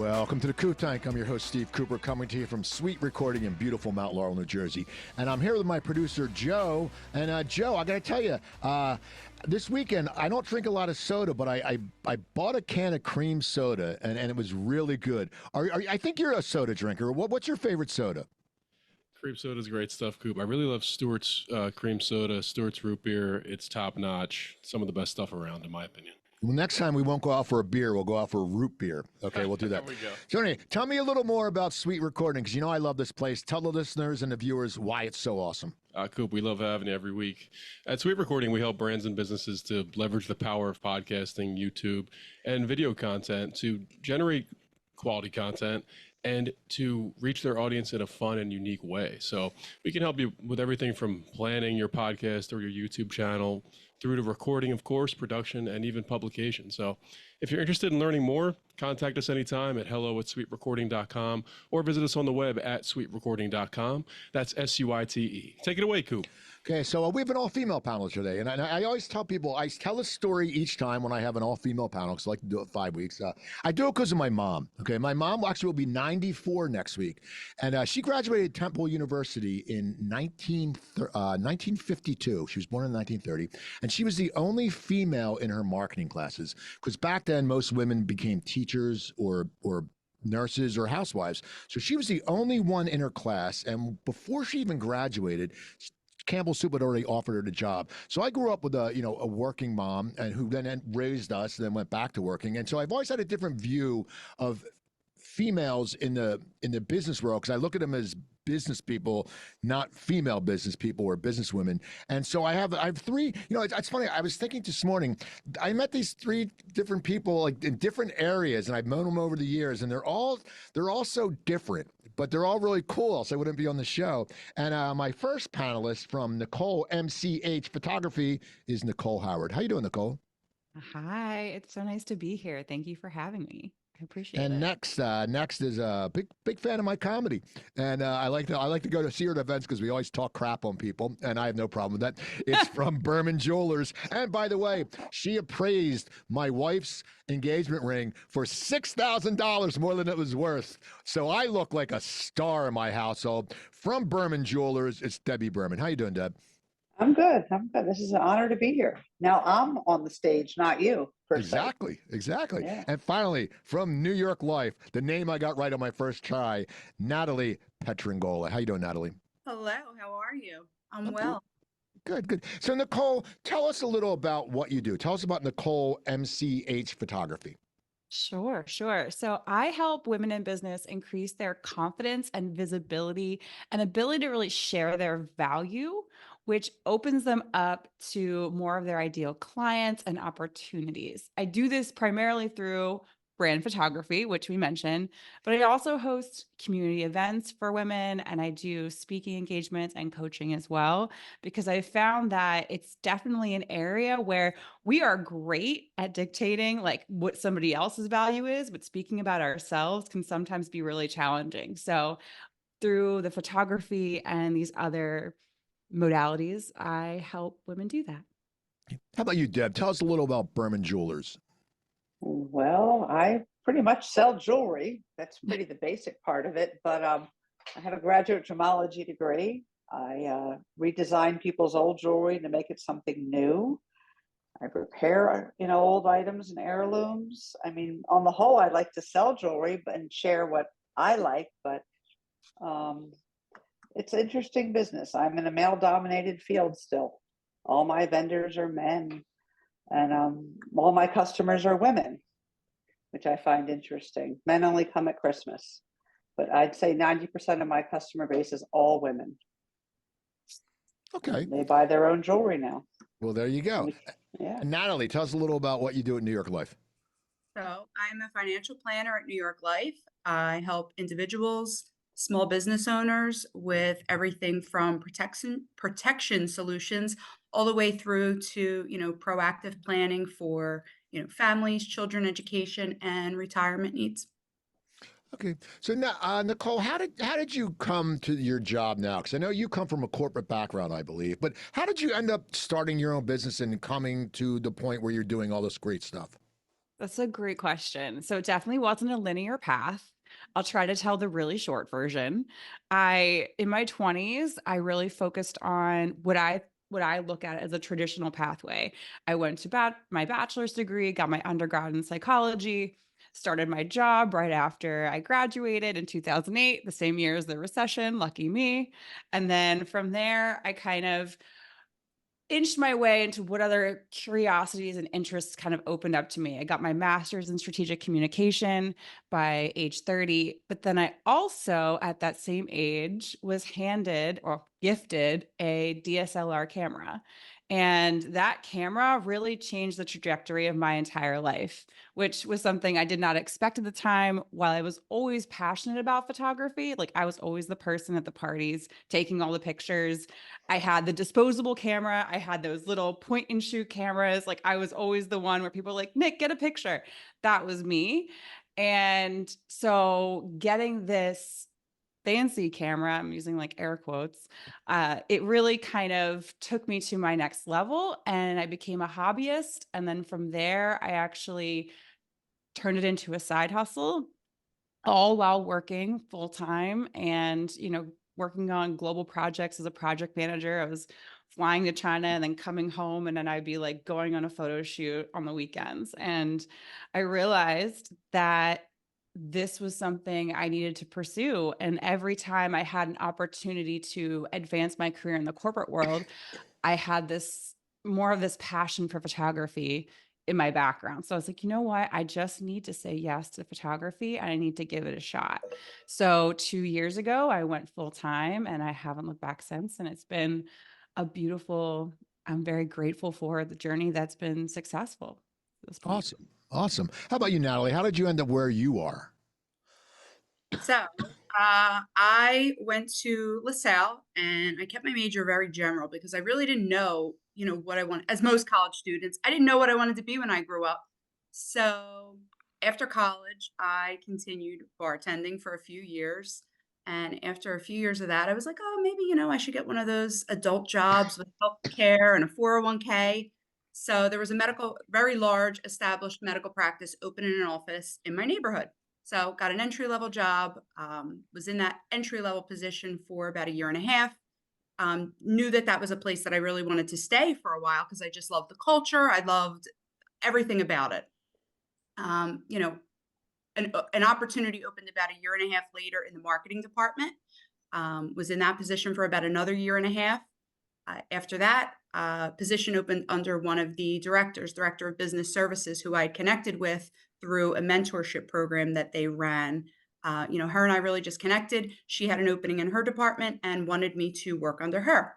Welcome to the Coop Tank. I'm your host, Steve Cooper, coming to you from SuiteRecording in beautiful Mount Laurel, New Jersey. And I'm here with my producer, Joe. And Joe, I got to tell you, this weekend, I don't drink a lot of soda, but I bought a can of cream soda, and it was really good. I think you're a soda drinker. What's your favorite soda? Cream soda is great stuff, Coop. I really love Stewart's cream soda, Stewart's root beer. It's top notch. Some of the best stuff around, in my opinion. Well, next time we won't go out for a beer. We'll go out for root beer. Okay, we'll do that. There we go. So anyway, tell me a little more about SuiteRecording, because you know I love this place. Tell the listeners and the viewers why it's so awesome. Coop, we love having you every week. At SuiteRecording, we help brands and businesses to leverage the power of podcasting, YouTube, and video content to generate quality content and to reach their audience in a fun and unique way. So we can help you with everything from planning your podcast or your YouTube channel through to recording, of course, production, and even publication. So if you're interested in learning more, contact us anytime at hello@suiterecording.com or visit us on the web at suiterecording.com. That's SUITE. Take it away, Coop. Okay, so we have an all-female panel today, and I always tell people, I tell a story each time when I have an all-female panel, because I like to do it 5 weeks. I do it because of my mom, okay? My mom actually will be 94 next week, and she graduated Temple University in 1952. She was born in 1930, and she was the only female in her marketing classes, because back then, most women became teachers or nurses or housewives. So she was the only one in her class, and before she even graduated, Campbell Soup had already offered her the job. So I grew up with a working mom, and who then raised us, and then went back to working. And so I've always had a different view of females in the business world, because I look at them as business people, not female business people or business women. And so I have three, it's funny. I was thinking this morning, I met these three different people like in different areas, and I've known them over the years, and they're all so different, but they're all really cool, else I wouldn't be on the show. And my first panelist from Nichole MCH Photography is Nichole Howard. How you doing, Nichole? Hi, it's so nice to be here. Thank you for having me. I appreciate it. And next is a big fan of my comedy, and I like to go to see her at events because we always talk crap on people, and I have no problem with that. It's from Berman Jewelers, and by the way, she appraised my wife's engagement ring for $6,000 more than it was worth. So I look like a star in my household. From Berman Jewelers, it's Debbie Berman. How you doing, Deb? I'm good. This is an honor to be here. Now I'm on the stage, not you. Exactly. Yeah. And finally, from New York Life, the name I got right on my first try, Natalie Petrongola. How you doing, Natalie? Hello, how are you? I'm well. Good. So Nichole, tell us a little about what you do. Tell us about Nichole MCH Photography. Sure. So I help women in business increase their confidence and visibility and ability to really share their value, which opens them up to more of their ideal clients and opportunities. I do this primarily through brand photography, which we mentioned, but I also host community events for women, and I do speaking engagements and coaching as well, because I found that it's definitely an area where we are great at dictating like what somebody else's value is, but speaking about ourselves can sometimes be really challenging. So through the photography and these other modalities, I help women do that. How about you, Deb? Tell us a little about Berman Jewelers. Well, I pretty much sell jewelry. That's pretty the basic part of it. But I have a graduate gemology degree. I redesign people's old jewelry to make it something new. I repair, old items and heirlooms. I mean, on the whole, I like to sell jewelry and share what I like, but it's an interesting business. I'm in a male-dominated field still. All my vendors are men, and all my customers are women, which I find interesting. Men only come at Christmas, but I'd say 90% of my customer base is all women. Okay. They buy their own jewelry now. Well, there you go. Yeah. And Natalie, tell us a little about what you do at New York Life. So I'm a financial planner at New York Life. I help individuals, small business owners with everything from protection solutions all the way through to, proactive planning for, families, children, education, and retirement needs. Okay. So now, Nichole, how did you come to your job now? Because I know you come from a corporate background, I believe, but how did you end up starting your own business and coming to the point where you're doing all this great stuff? That's a great question. So it definitely wasn't a linear path. I'll try to tell the really short version. In my 20s, I really focused on what I look at as a traditional pathway. I went to my bachelor's degree, got my undergrad in psychology, started my job right after I graduated in 2008, the same year as the recession, lucky me. And then from there, I kind of inched my way into what other curiosities and interests kind of opened up to me. I got my master's in strategic communication by age 30, but then I also, at that same age, was handed or gifted a DSLR camera. And that camera really changed the trajectory of my entire life, which was something I did not expect at the time. While I was always passionate about photography, like I was always the person at the parties taking all the pictures. I had the disposable camera. I had those little point and shoot cameras. Like I was always the one where people were like, Nick, get a picture. That was me. And so getting this fancy camera, I'm using like air quotes, it really kind of took me to my next level and I became a hobbyist. And then from there, I actually turned it into a side hustle, all while working full time and, working on global projects as a project manager. I was flying to China and then coming home, and then I'd be like going on a photo shoot on the weekends. And I realized that this was something I needed to pursue. And every time I had an opportunity to advance my career in the corporate world, I had more of this passion for photography in my background. So I was like, you know what? I just need to say yes to photography and I need to give it a shot. So 2 years ago, I went full time and I haven't looked back since. And it's been I'm very grateful for the journey that's been successful at this point. Awesome. Awesome. How about you, Natalie? How did you end up where you are? So I went to LaSalle and I kept my major very general because I really didn't know, what I wanted. As most college students, I didn't know what I wanted to be when I grew up. So after college, I continued bartending for a few years. And after a few years of that, I was like, oh, maybe, I should get one of those adult jobs with healthcare and a 401k. So there was a very large established medical practice open in an office in my neighborhood. So got an entry level job, was in that entry level position for about a year and a half. Knew that was a place that I really wanted to stay for a while because I just loved the culture. I loved everything about it. An opportunity opened about a year and a half later in the marketing department. Was in that position for about another year and a half. After that, position opened under one of the director of business services, who I had connected with through a mentorship program that they ran. Her and I really just connected. She had an opening in her department and wanted me to work under her.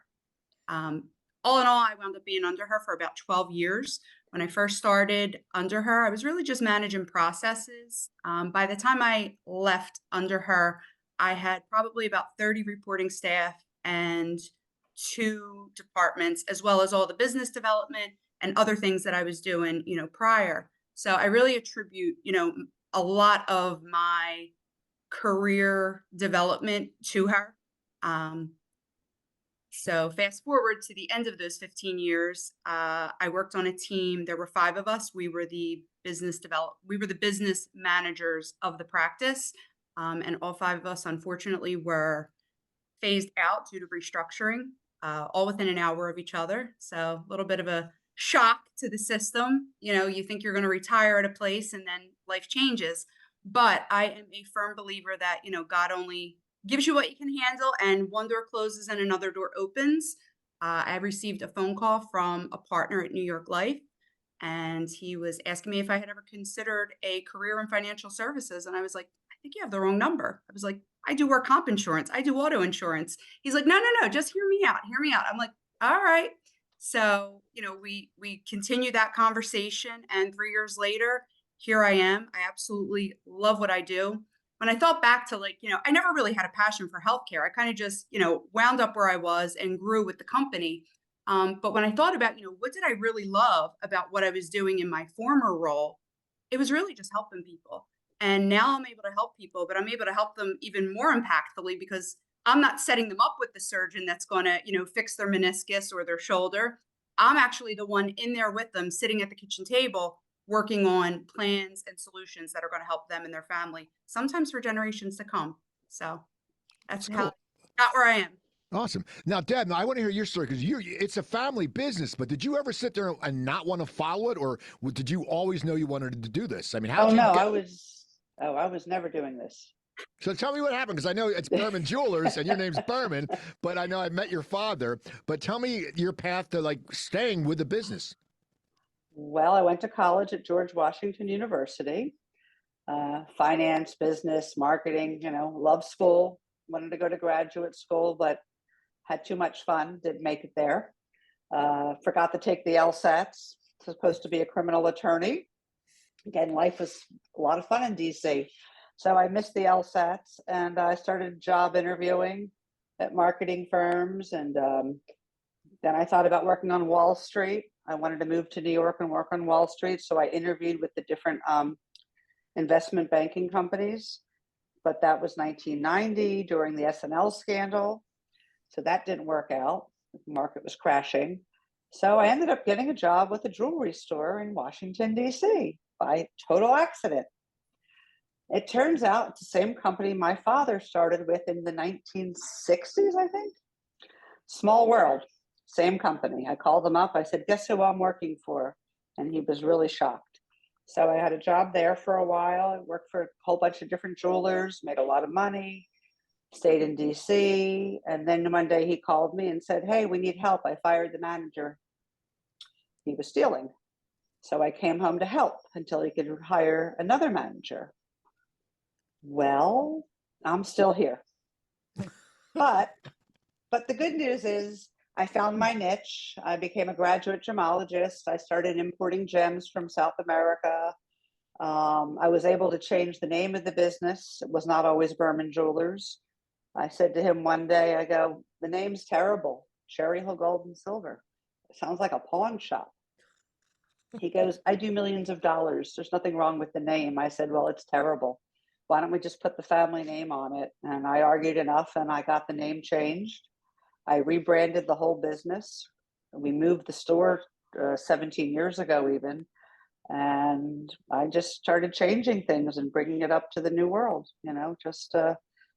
All in all, I wound up being under her for about 12 years. When I first started under her, I was really just managing processes. By the time I left under her, I had probably about 30 reporting staff and 2 departments, as well as all the business development and other things that I was doing, prior. So I really attribute, a lot of my career development to her. So fast forward to the end of those 15 years, I worked on a team. There were 5 of us. We were the business managers of the practice. And all 5 of us, unfortunately, were phased out due to restructuring, all within an hour of each other. So a little bit of a shock to the system. You think you're going to retire at a place and then life changes. But I am a firm believer that, God only gives you what you can handle, and one door closes and another door opens. I received a phone call from a partner at New York Life, and he was asking me if I had ever considered a career in financial services. And I was like, I think you have the wrong number. I was like, I do work comp insurance. I do auto insurance. He's like, no, just hear me out. Hear me out. I'm like, all right. So, we continued that conversation, and 3 years later, here I am. I absolutely love what I do. When I thought back to I never really had a passion for healthcare. I kind of just, wound up where I was and grew with the company. But when I thought about, what did I really love about what I was doing in my former role, it was really just helping people. And now I'm able to help people, but I'm able to help them even more impactfully because I'm not setting them up with the surgeon that's going to, fix their meniscus or their shoulder. I'm actually the one in there with them, sitting at the kitchen table, working on plans and solutions that are going to help them and their family, sometimes for generations to come. So that's how I got where I am. Awesome. Now, Deb, I want to hear your story because it's a family business, but did you ever sit there and not want to follow it, or did you always know you wanted to do this? I mean, how did you get... I was never doing this. So tell me what happened, because I know it's Berman Jewelers and your name's Berman, but I know I met your father. But tell me your path to like staying with the business. Well, I went to college at George Washington University, finance, business, marketing, loved school, wanted to go to graduate school, but had too much fun, didn't make it there. Forgot to take the LSATs, supposed to be a criminal attorney. Again, life was a lot of fun in DC. So I missed the LSATs and I started job interviewing at marketing firms. And then I thought about working on Wall Street. I wanted to move to New York and work on Wall Street. So I interviewed with the different investment banking companies. But that was 1990 during the SNL scandal. So that didn't work out. The market was crashing. So I ended up getting a job with a jewelry store in Washington, D.C. by total accident. It turns out it's the same company my father started with in the 1960s, I think. Small world, same company. I called him up. I said, guess who I'm working for? And he was really shocked. So I had a job there for a while. I worked for a whole bunch of different jewelers, made a lot of money. Stayed in DC, and then one day he called me and said, hey, we need help. I fired the manager. He was stealing. So I came home to help until he could hire another manager. Well, I'm still here. But the good news is I found my niche. I became a graduate gemologist. I started importing gems from South America. I was able to change the name of the business. It was not always Berman Jewelers. I said to him one day, I go, the name's terrible, Cherry Hill Gold and Silver. It sounds like a pawn shop. He goes, I do millions of dollars. There's nothing wrong with the name. I said, well, it's terrible. Why don't we just put the family name on it? And I argued enough and I got the name changed. I rebranded the whole business. We moved the store 17 years ago even. And I just started changing things and bringing it up to the new world, just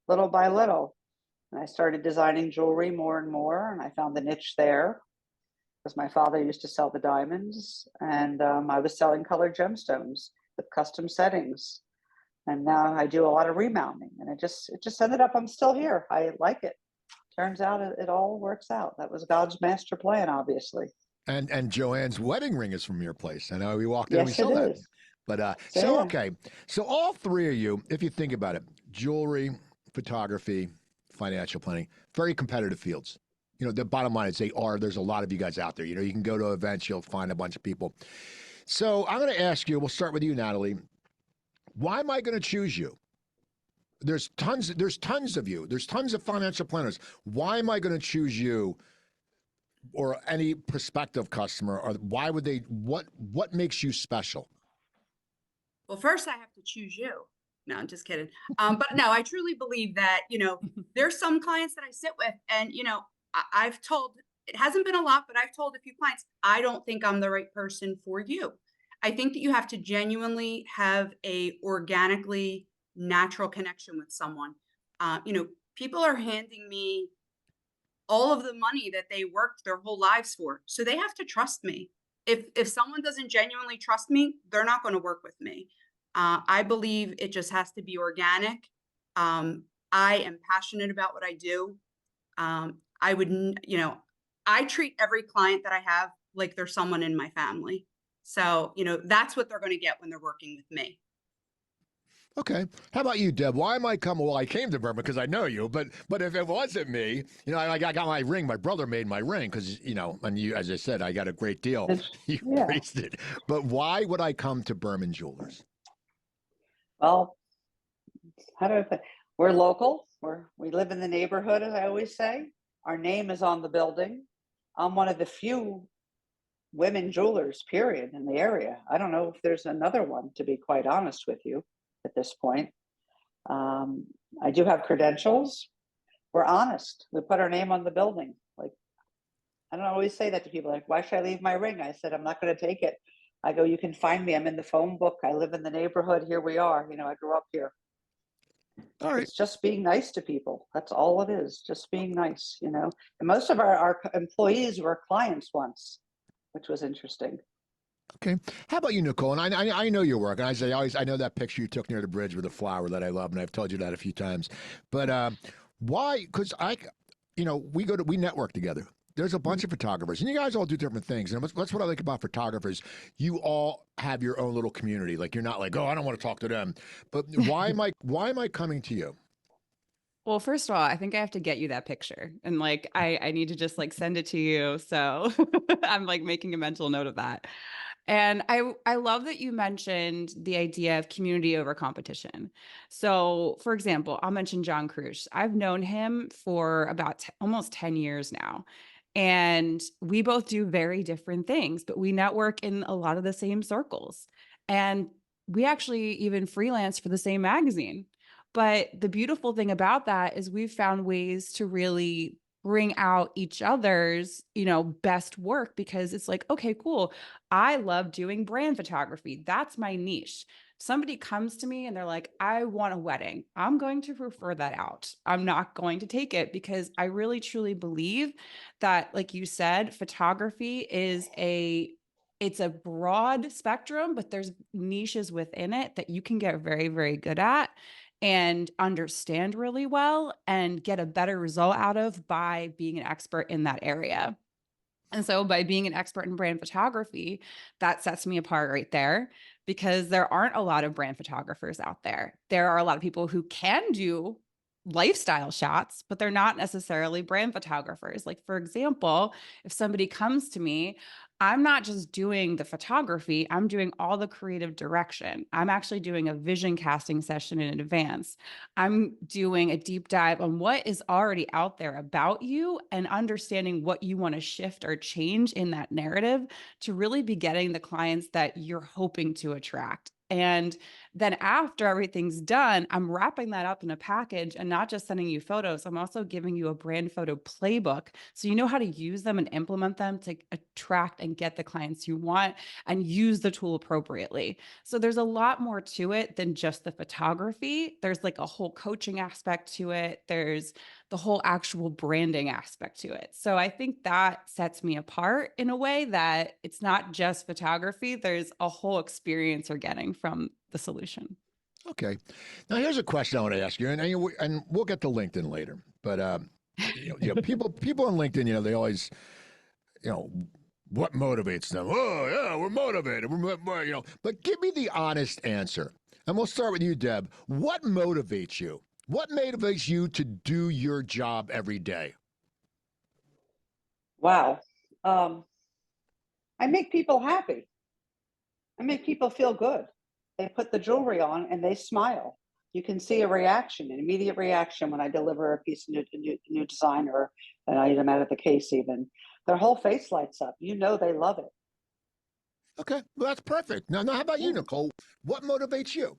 little by little. And I started designing jewelry more and more, and I found the niche there because my father used to sell the diamonds, and I was selling colored gemstones with custom settings. And now I do a lot of remounting, and it just ended up, I'm still here. I like it. Turns out it all works out. That was God's master plan, obviously. And Joanne's wedding ring is from your place. I know we walked in and we Yes, saw it that. is. But Yeah. okay. So all three of you, if you think about it, jewelry, photography, financial planning, very competitive fields. The bottom line is there's a lot of you guys out there. You can go to events, you'll find a bunch of people. So I'm going to ask you, we'll start with you, Natalie. Why am I going to choose you? There's tons of you. There's tons of financial planners. Why am I going to choose you or any prospective customer? Or why would they, what makes you special? Well, first I have to choose you. No, I'm just kidding. But no, I truly believe that, there's some clients that I sit with and, I've told, it hasn't been a lot, but I've told a few clients, I don't think I'm the right person for you. I think that you have to genuinely have a organically natural connection with someone. People are handing me all of the money that they worked their whole lives for. So they have to trust me. If someone doesn't genuinely trust me, they're not going to work with me. I believe it just has to be organic. I am passionate about what I do. I treat every client that I have like they're someone in my family. So, that's what they're going to get when they're working with me. Okay. How about you, Deb? Why am I coming? Well, I came to Berman because I know you, but if it wasn't me, I got my ring. My brother made my ring because, and you, as I said, I got a great deal. You praised it. But why would I come to Berman Jewelers? Well, how do I put? We're local. We live in the neighborhood, as I always say. Our name is on the building. I'm one of the few women jewelers, period, in the area. I don't know if there's another one, to be quite honest with you, at this point. I do have credentials. We're honest. We put our name on the building. Like, I don't always say that to people, like, why should I leave my ring? I said, I'm not going to take it. I go, you can find me. I'm in the phone book. I live in the neighborhood. Here we are. I grew up here. All right. It's just being nice to people. That's all it is. Just being nice. And most of our employees were clients once, which was interesting. Okay. How about you, Nichole? And I know your work. And I know that picture you took near the bridge with the flower that I love, and I've told you that a few times. But why? Because we network together. There's a bunch of photographers, and you guys all do different things. And that's what I like about photographers. You all have your own little community. Like, you're not like, oh, I don't want to talk to them. But why am I coming to you? Well, first of all, I think I have to get you that picture, and like I need to just like send it to you. So I'm like making a mental note of that. And I love that you mentioned the idea of community over competition. So, for example, I'll mention John Cruz. I've known him for about almost 10 years now. And we both do very different things, but we network in a lot of the same circles. And we actually even freelance for the same magazine. But the beautiful thing about that is we've found ways to really bring out each other's, best work, because it's like, okay, cool. I love doing brand photography. That's my niche. Somebody comes to me and they're like, I want a wedding. I'm going to refer that out. I'm not going to take it, because I really truly believe that, like you said, photography it's a broad spectrum, but there's niches within it that you can get very, very good at and understand really well and get a better result out of by being an expert in that area. And so by being an expert in brand photography, that sets me apart right there, because there aren't a lot of brand photographers out there. There are a lot of people who can do lifestyle shots, but they're not necessarily brand photographers. Like, for example, if somebody comes to me, I'm not just doing the photography, I'm doing all the creative direction. I'm actually doing a vision casting session in advance. I'm doing a deep dive on what is already out there about you and understanding what you want to shift or change in that narrative to really be getting the clients that you're hoping to attract. And then after everything's done, I'm wrapping that up in a package and not just sending you photos. I'm also giving you a brand photo playbook, so you know how to use them and implement them to attract and get the clients you want and use the tool appropriately. So there's a lot more to it than just the photography. There's like a whole coaching aspect to it. There's the whole actual branding aspect to it. So I think that sets me apart in a way that it's not just photography. There's a whole experience you're getting from the solution. Okay. Now here's a question I want to ask you, and we'll get to LinkedIn later. But people on LinkedIn, they always, what motivates them? Oh yeah, we're motivated. But give me the honest answer, and we'll start with you, Deb. What motivates you? What motivates you to do your job every day? Wow. I make people happy. I make people feel good. They put the jewelry on and they smile. You can see a reaction, an immediate reaction when I deliver a piece of new design or an item out of the case even. Their whole face lights up. They love it. Okay, well, that's perfect. Now, how about you, Nichole? What motivates you?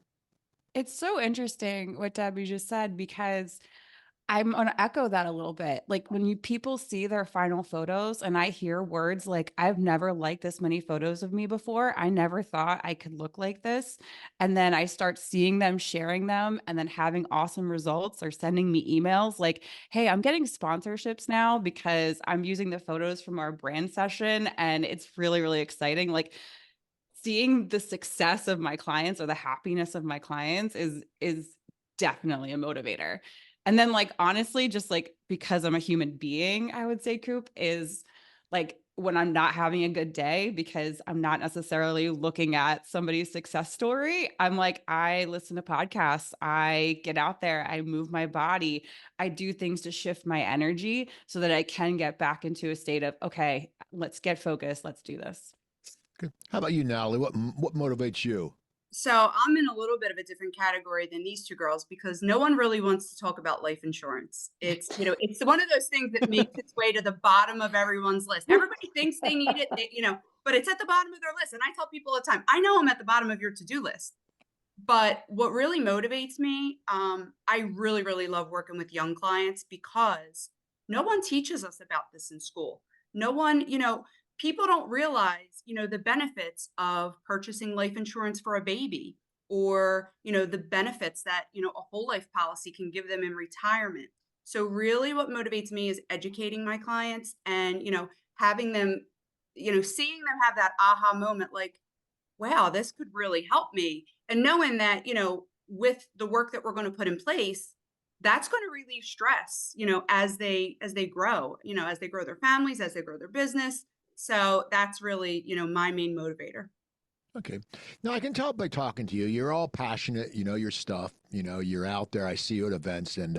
It's so interesting what Debbie just said, because I'm going to echo that a little bit. Like, when people see their final photos and I hear words like, I've never liked this many photos of me before. I never thought I could look like this. And then I start seeing them sharing them and then having awesome results, or sending me emails like, hey, I'm getting sponsorships now because I'm using the photos from our brand session. And it's really, really exciting. Like, seeing the success of my clients or the happiness of my clients is definitely a motivator. And then, like, honestly, just like, because I'm a human being, I would say, Coop, is like when I'm not having a good day, because I'm not necessarily looking at somebody's success story. I'm like, I listen to podcasts, I get out there, I move my body, I do things to shift my energy so that I can get back into a state of, okay, let's get focused. Let's do this. Okay. How about you, Natalie? What motivates you? So I'm in a little bit of a different category than these two girls, because no one really wants to talk about life insurance. It's one of those things that makes its way to the bottom of everyone's list. Everybody thinks they need it, but it's at the bottom of their list. And I tell people all the time, I know I'm at the bottom of your to-do list. But what really motivates me, I really, really love working with young clients, because no one teaches us about this in school. No one, people don't realize, the benefits of purchasing life insurance for a baby, or, the benefits that, a whole life policy can give them in retirement. So really what motivates me is educating my clients and, having them, seeing them have that aha moment, like, wow, this could really help me. And knowing that, with the work that we're going to put in place, that's going to relieve stress, as they grow, as they grow their families, as they grow their business. So that's really, my main motivator. Okay. Now I can tell by talking to you, you're all passionate, you know your stuff, you're out there. I see you at events, and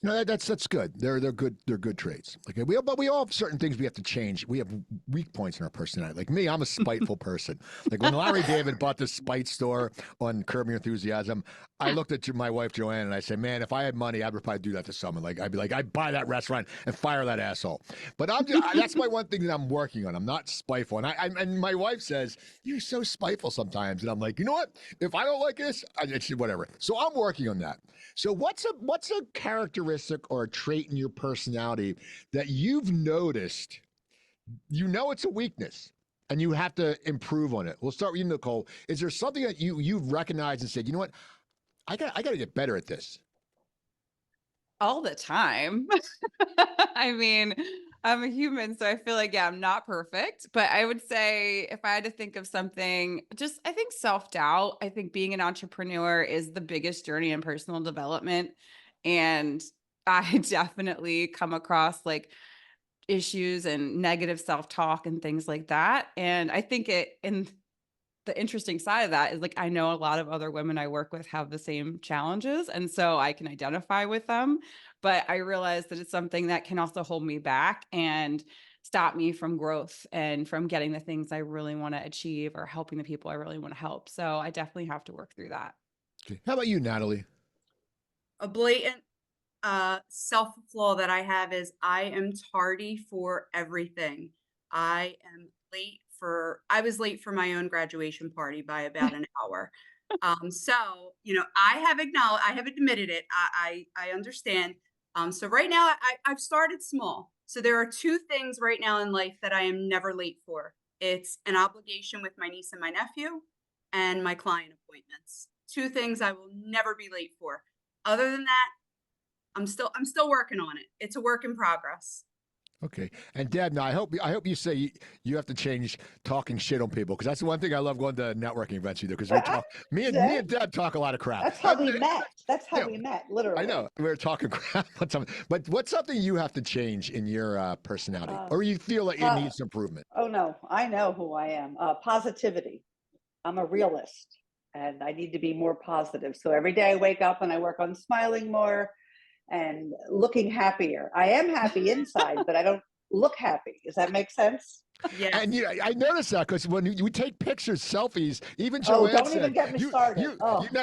that's good. They're good traits. Like but we all have certain things we have to change. We have weak points in our personality. Like me, I'm a spiteful person. Like when Larry David bought the Spite store on Curb Your Enthusiasm, I looked at my wife Joanne and I said, "Man, if I had money, I would probably do that to someone. Like I'd be like, I'd buy that restaurant and fire that asshole." But that's my one thing that I'm working on. I'm not spiteful, and my wife says, "You're so spiteful sometimes," and I'm like, you know what? If I don't like this, it's whatever. So I'm working on that. So what's a characteristic or a trait in your personality that you've noticed, it's a weakness and you have to improve on it? We'll start with you, Nichole. Is there something that you've recognized and said, you know what, I got to get better at this? All the time. I mean, I'm a human, so I feel like, yeah, I'm not perfect, but I would say if I had to think of something, I think self-doubt. I think being an entrepreneur is the biggest journey in personal development. And I definitely come across like issues and negative self-talk and things like that. And I think the interesting side of that is, like, I know a lot of other women I work with have the same challenges, and so I can identify with them, but I realize that it's something that can also hold me back and stop me from growth and from getting the things I really want to achieve or helping the people I really want to help. So I definitely have to work through that. Okay. How about you, Natalie? A blatant self flaw that I have is I am tardy for everything. I was late for my own graduation party by about an hour. So, I have admitted it. I understand. So right now I've started small. So there are two things right now in life that I am never late for. It's an obligation with my niece and my nephew and my client appointments. Two things I will never be late for. Other than that, I'm still working on it. It's a work in progress. Okay. And Deb, now I hope you say you have to change talking shit on people, because that's the one thing I love going to networking events you do, because we talk. Me and Deb talk a lot of crap. That's how we met. That's how we met, literally. I know we were talking crap on something, but what's something you have to change in your personality, or you feel like it needs improvement? Oh no, I know who I am. Positivity. I'm a realist, and I need to be more positive. So every day I wake up and I work on smiling more and looking happier. I am happy inside, but I don't look happy. Does that make sense? Yeah. And I noticed that, because when we take pictures, selfies, even Oh, Joanne don't said, even get me started.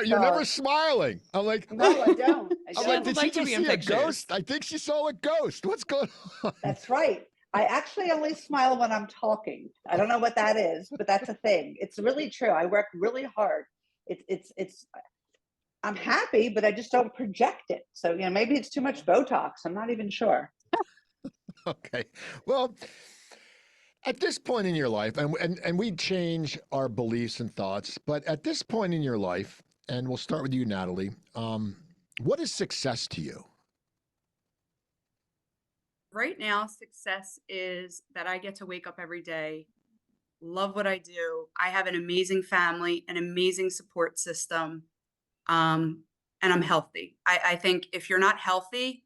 you're never smiling. I'm like, no, I don't. I'm like, did she like to just be in see a pictures. ghost? I think she saw a ghost. What's going on? That's right. I actually only smile when I'm talking. I don't know what that is, but that's a thing. It's really true. I work really hard. It's I'm happy, but I just don't project it. So, maybe it's too much Botox. I'm not even sure. Okay. Well, at this point in your life, and we change our beliefs and thoughts, but at this point in your life, and we'll start with you, Natalie, what is success to you? Right now, success is that I get to wake up every day, love what I do. I have an amazing family, an amazing support system, and I'm healthy. I think if you're not healthy,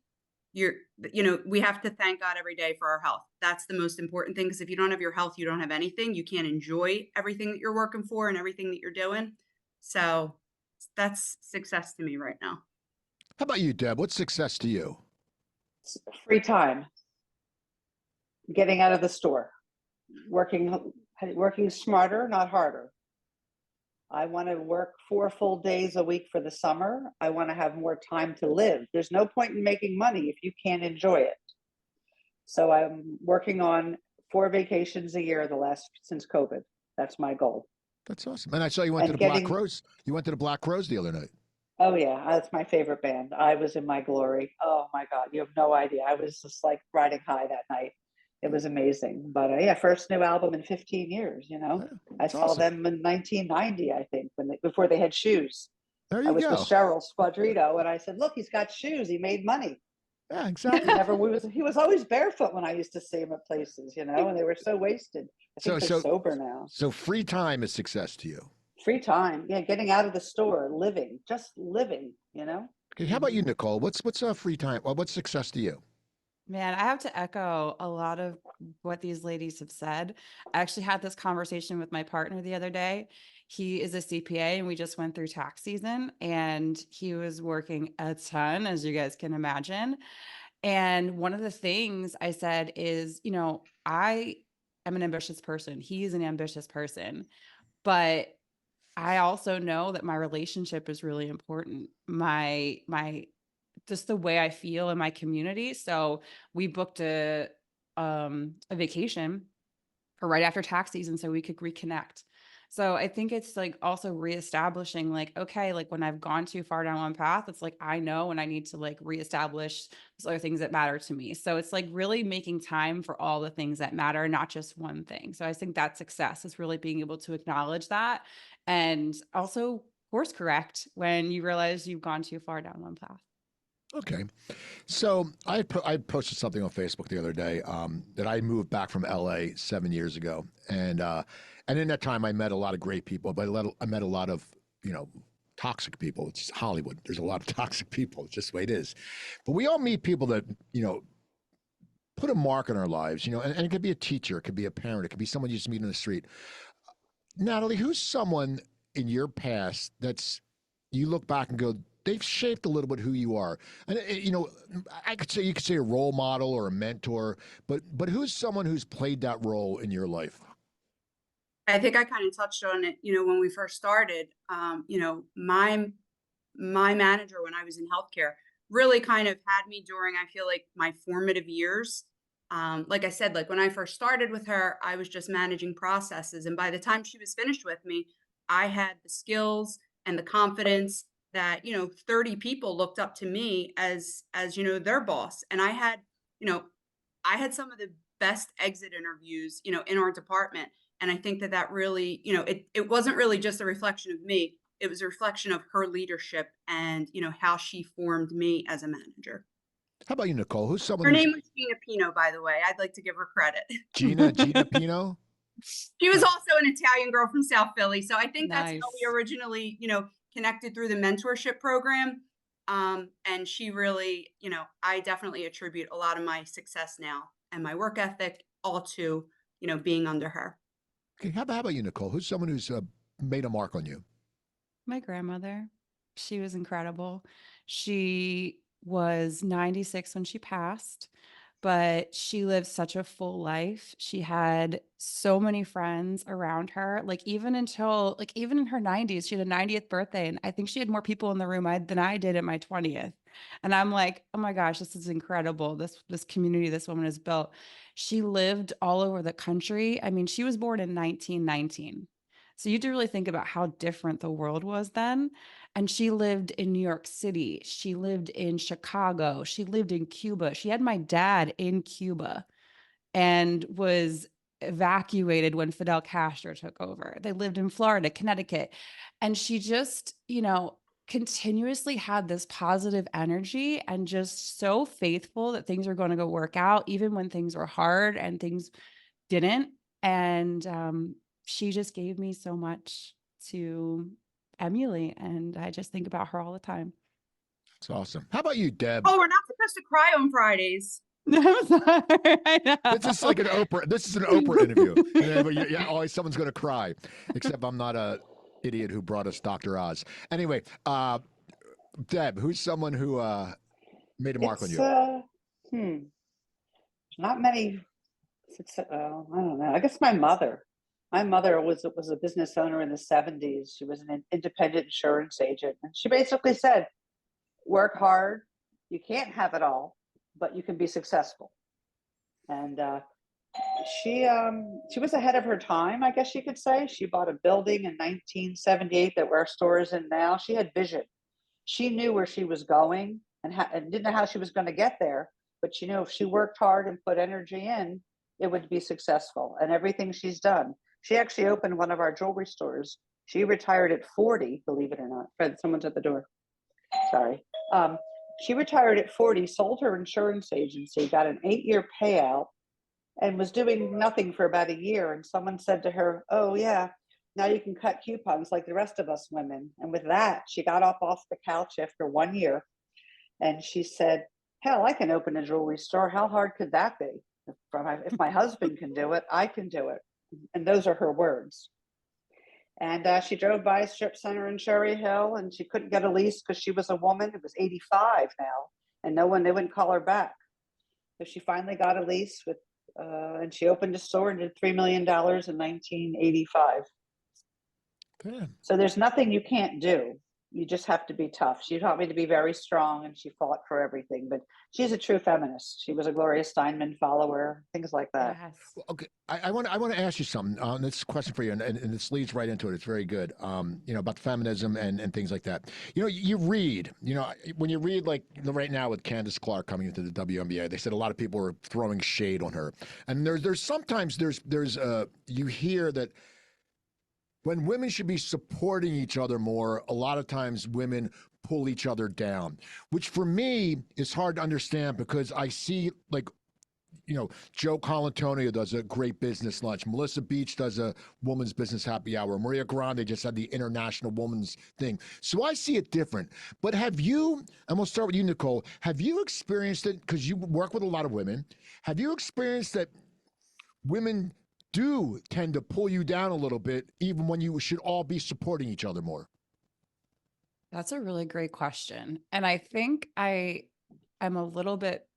we have to thank God every day for our health. That's the most important thing, because if you don't have your health, you don't have anything. You can't enjoy everything that you're working for and everything that you're doing. So that's success to me right now. How about you, Deb? What's success to you? Free time. Getting out of the store. Working smarter, not harder. I want to work 4 full days a week for the summer. I want to have more time to live. There's no point in making money if you can't enjoy it. So I'm working on 4 vacations a year since COVID. That's my goal. That's awesome. And I saw you went to the Black Crowes. You went to the Black Crowes the other night. Oh yeah, that's my favorite band. I was in my glory. Oh my God, you have no idea. I was just like riding high that night. It was amazing. But yeah, first new album in 15 years, you know. Yeah, I it's saw awesome. them in 1990, I think, before they had shoes. There I you was with go. Cheryl Squadrito, and I said, "Look, he's got shoes. He made money." Yeah, He exactly. never. He was always barefoot when I used to see him at places, you know, and they were so wasted. I So think they're so sober now. so free time is success to you. Free time, yeah, getting out of the store, living, just living, you know. Okay, how about you, Nichole? What's free time? Well, what's success to you? Man, I have to echo a lot of what these ladies have said. I actually had this conversation with my partner the other day. He is a CPA and we just went through tax season and he was working a ton, as you guys can imagine. And one of the things I said is, you know, I am an ambitious person. He is an ambitious person, but I also know that my relationship is really important. My just the way I feel in my community. So we booked a vacation for right after tax season so we could reconnect. So I think it's like also reestablishing like, okay, like when I've gone too far down one path, it's like I know when I need to like reestablish those other things that matter to me. So it's like really making time for all the things that matter, not just one thing. So I think that's success is really being able to acknowledge that and also course correct when you realize you've gone too far down one path. Okay. So I posted something on Facebook the other day that I moved back from LA 7 years ago, and in that time I met a lot of great people, but I met a lot of toxic people. It's Hollywood. There's a lot of toxic people. It's just the way it is. But we all meet people that put a mark on our lives. And it could be a teacher, it could be a parent, it could be someone you just meet on the street. Natalie, who's someone in your past that's you look back and go, they've shaped a little bit who you are. And you could say a role model or a mentor, but who's someone who's played that role in your life? I think I kind of touched on it, when we first started. My manager when I was in healthcare really kind of had me during, I feel like, my formative years. Like I said, like when I first started with her, I was just managing processes. And by the time she was finished with me, I had the skills and the confidence that, 30 people looked up to me as their boss. And I had some of the best exit interviews, in our department. And I think that really, it wasn't really just a reflection of me. It was a reflection of her leadership and, how she formed me as a manager. How about you, Nichole? Who's someone Her who's name was Gina Pino, by the way. I'd like to give her credit. Gina Pino? She was also an Italian girl from South Philly. So I think that's how Nice. we originally, connected through the mentorship program. And she really, I definitely attribute a lot of my success now and my work ethic all to, being under her. Okay, how about you, Nichole? Who's someone who's made a mark on you? My grandmother, she was incredible. She was 96 when she passed, but she lived such a full life. She had so many friends around her, like even in her 90s, she had a 90th birthday. And I think she had more people in the room than I did at my 20th. And I'm like, oh my gosh, this is incredible. This community this woman has built. She lived all over the country. I mean, she was born in 1919. So you have to really think about how different the world was then. And she lived in New York City. She lived in Chicago. She lived in Cuba. She had my dad in Cuba and was evacuated when Fidel Castro took over. They lived in Florida, Connecticut. And she just, continuously had this positive energy and just so faithful that things were going to go work out, even when things were hard and things didn't. And she just gave me so much to emulate. And I just think about her all the time. That's awesome. How about you, Deb? Oh, we're not supposed to cry on Fridays. I'm sorry. I know. This is like an Oprah. This is an Oprah interview. And always someone's going to cry, except I'm not a idiot who brought us Dr. Oz. Anyway, Deb, who's someone who made a mark on you? Not many. I don't know. I guess my mother. My mother was a business owner in the 70s. She was an independent insurance agent, and she basically said, "Work hard. You can't have it all, but you can be successful." And she was ahead of her time, I guess you could say. She bought a building in 1978 that where our store is in now. She had vision. She knew where she was going and didn't know how she was going to get there, but if she worked hard and put energy in, it would be successful. And everything she's done, she actually opened one of our jewelry stores. She retired at 40, believe it or not. Fred, someone's at the door. Sorry. She retired at 40, sold her insurance agency, got an 8-year payout, and was doing nothing for about a year. And someone said to her, oh, yeah, now you can cut coupons like the rest of us women. And with that, she got up off the couch after 1 year. And she said, hell, I can open a jewelry store. How hard could that be? If my husband can do it, I can do it. And those are her words. And she drove by a strip center in Cherry Hill, and she couldn't get a lease because she was a woman. It was 85 now, and they wouldn't call her back. So she finally got a lease with, and she opened a store and did $3 million in 1985. Damn. So there's nothing you can't do. You just have to be tough. She taught me to be very strong, and she fought for everything. But she's a true feminist. She was a Gloria Steinman follower, things like that. Yes. Well, okay, I want to ask you something. This is a question for you, and this leads right into it. It's very good. About feminism and things like that. You read. When you read, like right now with Candace Clark coming into the WNBA, they said a lot of people are throwing shade on her, and there's sometimes you hear that when women should be supporting each other more, a lot of times women pull each other down, which for me is hard to understand because I see Joe Colantonio does a great business lunch. Melissa Beach does a woman's business happy hour. Maria Grande just had the International Women's thing. So I see it different. But have you, and we'll start with you, Nichole, have you experienced it, because you work with a lot of women, have you experienced that women do tend to pull you down a little bit, even when you should all be supporting each other more? That's a really great question. And I think I'm a little bit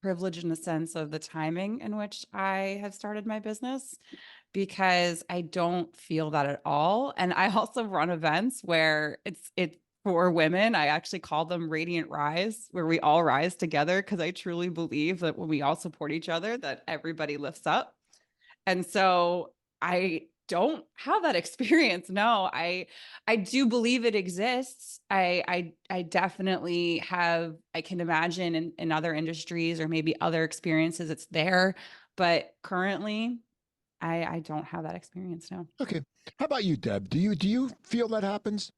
privileged in the sense of the timing in which I have started my business, because I don't feel that at all. And I also run events where it's for women. I actually call them Radiant Rise, where we all rise together, because I truly believe that when we all support each other, that everybody lifts up. And so I don't have that experience. No, I do believe it exists. I definitely have, I can imagine in other industries or maybe other experiences it's there, but currently I don't have that experience. No. Okay. How about you, Deb? Do you feel that happens?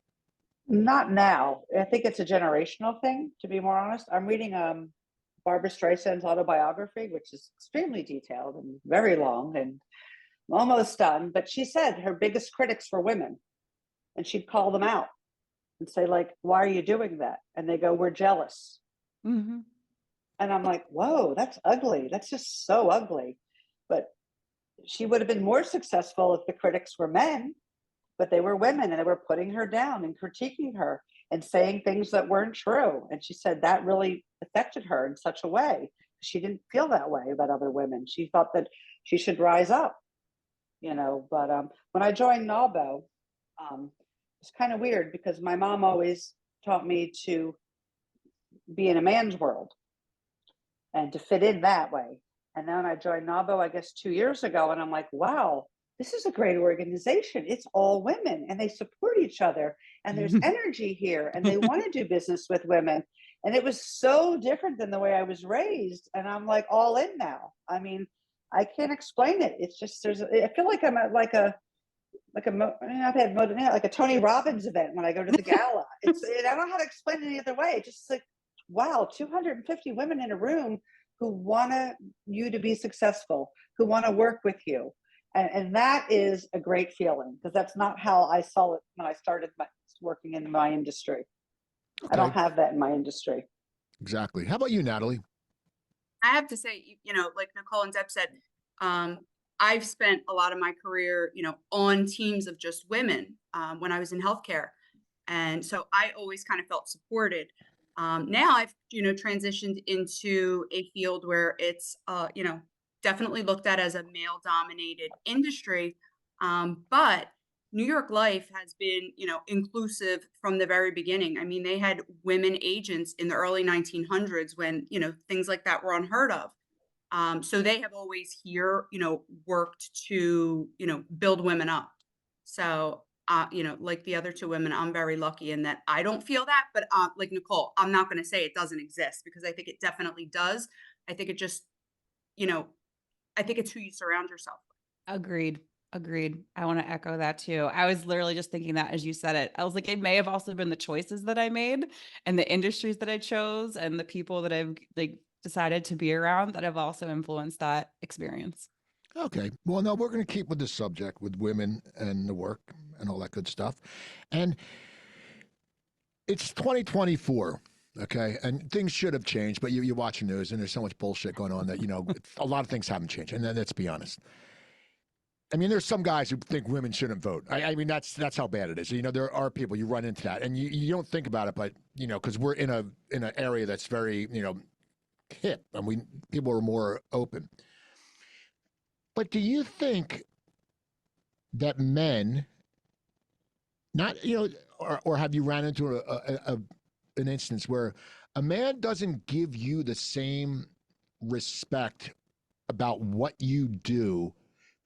Not now. I think it's a generational thing, to be more honest. I'm reading Barbara Streisand's autobiography, which is extremely detailed and very long and almost done. But she said her biggest critics were women, and she'd call them out and say, like, why are you doing that? And they go, we're jealous. Mm-hmm. And I'm like, whoa, that's ugly. That's just so ugly. But she would have been more successful if the critics were men, but they were women, and they were putting her down and critiquing her and saying things that weren't true. And she said that really affected her in such a way. She didn't feel that way about other women. She thought that she should rise up, But when I joined NALBO, it's kind of weird because my mom always taught me to be in a man's world and to fit in that way. And then I joined NALBO, I guess 2 years ago, and I'm like, wow, this is a great organization. It's all women, and they support each other, and there's energy here, and they want to do business with women. And it was so different than the way I was raised. And I'm like all in now. I mean, I can't explain it. It's just, I feel like I'm at like a Tony Robbins event when I go to the gala. I don't know how to explain it any other way. It's just like, wow, 250 women in a room who want you to be successful, who want to work with you. And that is a great feeling, because that's not how I saw it when I started working in my industry. Okay. I don't have that in my industry. Exactly. How about you, Natalie? I have to say, like Nichole and Deb said, I've spent a lot of my career, on teams of just women when I was in healthcare. And so I always kind of felt supported. Now I've, transitioned into a field where it's, definitely looked at as a male dominated industry. But New York Life has been, inclusive from the very beginning. I mean, they had women agents in the early 1900s when, things like that were unheard of. So they have always here, worked to, build women up. So, like the other two women, I'm very lucky in that I don't feel that. But like Nichole, I'm not going to say it doesn't exist, because I think it definitely does. I think it just, I think it's who you surround yourself with. Agreed. Agreed. I want to echo that too. I was literally just thinking that as you said it. I was like, it may have also been the choices that I made and the industries that I chose and the people that I've like decided to be around that have also influenced that experience. Okay. Well, no, we're going to keep with the subject with women and the work and all that good stuff. And it's 2024. Okay. And things should have changed, but you watch the news and there's so much bullshit going on that, a lot of things haven't changed. And then let's be honest. I mean, there's some guys who think women shouldn't vote. I mean, that's how bad it is. There are people, you run into that and you don't think about it, but because we're in an area that's very, hip and people are more open. But do you think that men, not, or have you ran into an instance where a man doesn't give you the same respect about what you do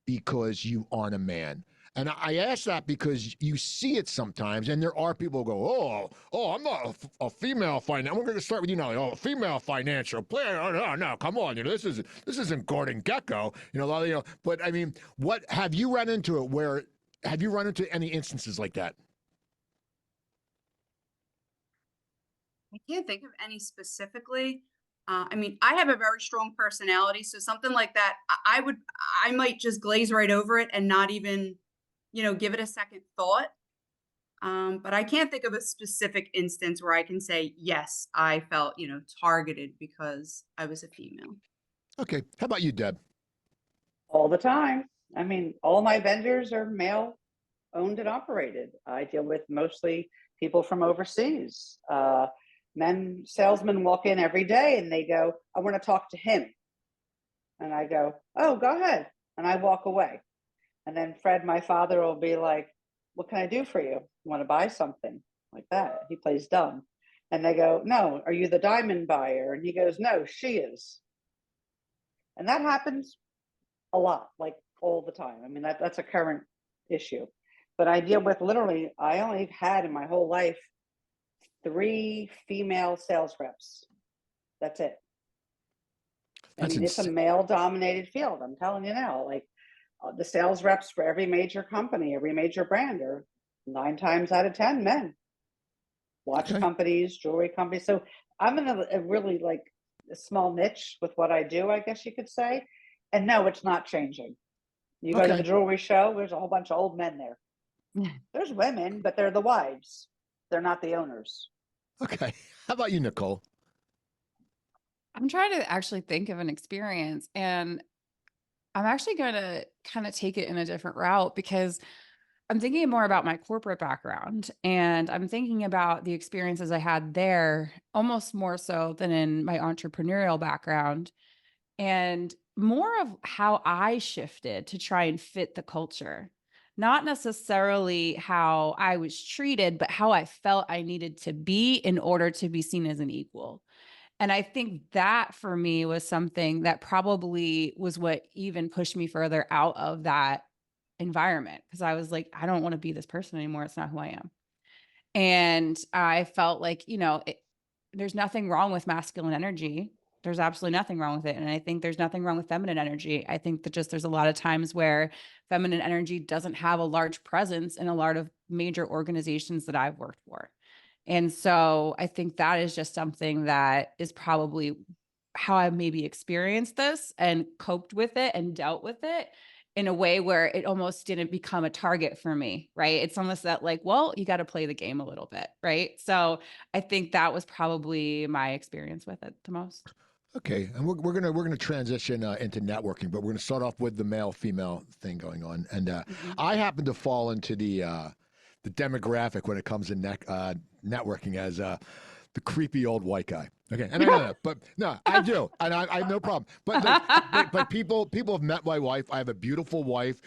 because you aren't a man? And I ask that because you see it sometimes, and there are people who go, oh, I'm not a female finance. We're going to start with a female financial planner. Oh, no, come on, this isn't Gordon Gekko, But I mean, what have you run into it? Where have you run into any instances like that? I can't think of any specifically. I mean, I have a very strong personality, so something like that, I might just glaze right over it and not even, give it a second thought. But I can't think of a specific instance where I can say, yes, I felt, targeted because I was a female. Okay. How about you, Deb? All the time. I mean, all my vendors are male owned and operated. I deal with mostly people from overseas. Men salesmen walk in every day and they go, I want to talk to him. And I go, oh, go ahead. And I walk away. And then Fred, my father, will be like, what can I do for you? You want to buy something? Like that. He plays dumb. And they go, no, are you the diamond buyer? And he goes, no, she is. And that happens a lot, like all the time. I mean, that's a current issue. But I deal with literally, I only had in my whole life 3 female sales reps. That's it. It's a male dominated field. I'm telling you now, like the sales reps for every major company, every major brand are 9 times out of 10 men. Watch companies, jewelry companies. So I'm in a really like a small niche with what I do, I guess you could say. And no, it's not changing. You go to the jewelry show, there's a whole bunch of old men there. There's women, but they're the wives. They're not the owners. Okay. How about you, Nichole? I'm trying to actually think of an experience, and I'm actually going to kind of take it in a different route because I'm thinking more about my corporate background, and I'm thinking about the experiences I had there almost more so than in my entrepreneurial background, and more of how I shifted to try and fit the culture. Not necessarily how I was treated, but how I felt I needed to be in order to be seen as an equal. And I think that for me was something that probably was what even pushed me further out of that environment. Cause I was like, I don't want to be this person anymore. It's not who I am. And I felt like, there's nothing wrong with masculine energy. There's absolutely nothing wrong with it. And I think there's nothing wrong with feminine energy. I think that there's a lot of times where feminine energy doesn't have a large presence in a lot of major organizations that I've worked for. And so I think that is just something that is probably how I maybe experienced this and coped with it and dealt with it in a way where it almost didn't become a target for me, right? It's almost that like, well, you got to play the game a little bit, right? So I think that was probably my experience with it the most. Okay, and we're gonna transition into networking, but we're gonna start off with the male female thing going on, and I happen to fall into the demographic when it comes to networking as the creepy old white guy. Okay, and I know that, but no, I do, and I have no problem. But but people have met my wife. I have a beautiful wife.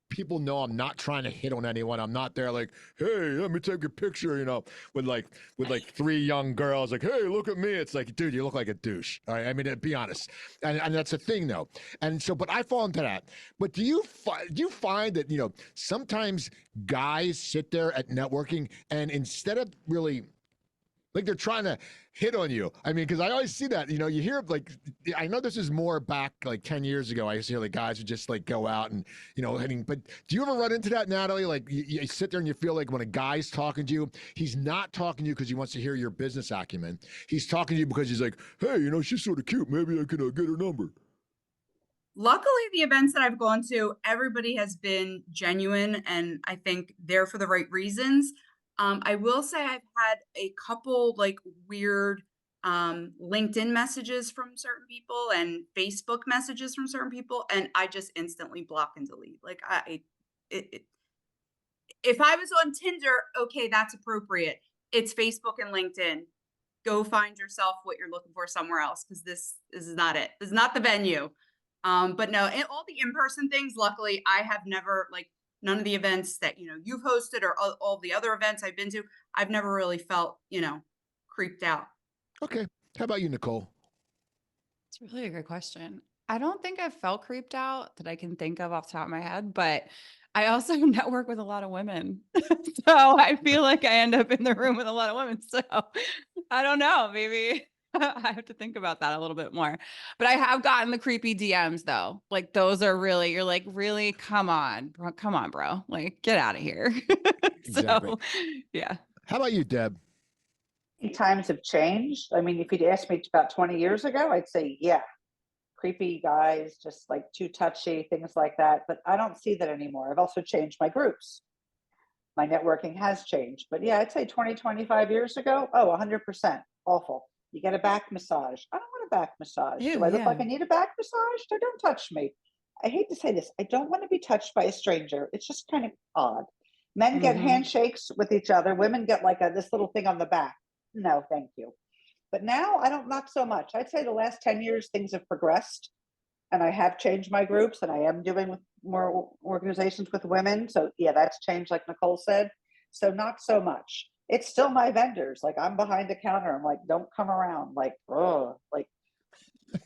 People know I'm not trying to hit on anyone. I'm not there like, hey, let me take a picture, with like 3 young girls. Like, hey, look at me. It's like, dude, you look like a douche. All right, I mean, to be honest, and that's a thing though. And so, but I fall into that. But do you find that sometimes guys sit there at networking and instead of really Like they're trying to hit on you. I mean, because I always see that, you hear like, I know this is more back like 10 years ago. I used to hear like guys would just like go out and, hitting, but do you ever run into that, Natalie? Like you sit there and you feel like when a guy's talking to you, he's not talking to you because he wants to hear your business acumen. He's talking to you because he's like, hey, she's sort of cute. Maybe I could get her number. Luckily, the events that I've gone to, everybody has been genuine and I think there for the right reasons. I will say I've had a couple like weird LinkedIn messages from certain people and Facebook messages from certain people, and I just instantly block and delete. Like if I was on Tinder, okay, that's appropriate. It's Facebook and LinkedIn. Go find yourself what you're looking for somewhere else, because this is not it. This is not the venue. But no, all the in-person things, luckily, I have never, like, none of the events that, you've hosted or all the other events I've been to, I've never really felt, creeped out. Okay. How about you, Nichole? It's really a good question. I don't think I've felt creeped out that I can think of off the top of my head, but I also network with a lot of women. So I feel like I end up in the room with a lot of women. So I don't know, maybe I have to think about that a little bit more. But I have gotten the creepy DMs though. Like those are really, you're like, really, come on, bro. Like, get out of here. Exactly. So yeah. How about you, Deb? Times have changed. I mean, if you'd asked me about 20 years ago, I'd say, yeah, creepy guys, just like too touchy, things like that. But I don't see that anymore. I've also changed my groups. My networking has changed. But yeah, I'd say 20, 25 years ago, 100% awful. You get a back massage. I don't want a back massage. Ew, Do I look yeah. like I need a back massage? So don't touch me. I hate to say this. I don't want to be touched by a stranger. It's just kind of odd. Men get handshakes with each other. Women get like this little thing on the back. No, thank you. But now not so much. I'd say the last 10 years, things have progressed and I have changed my groups and I am doing with more organizations with women. So yeah, that's changed, like Nichole said. So not so much. It's still my vendors. Like I'm behind the counter. I'm like, don't come around. Like, oh, like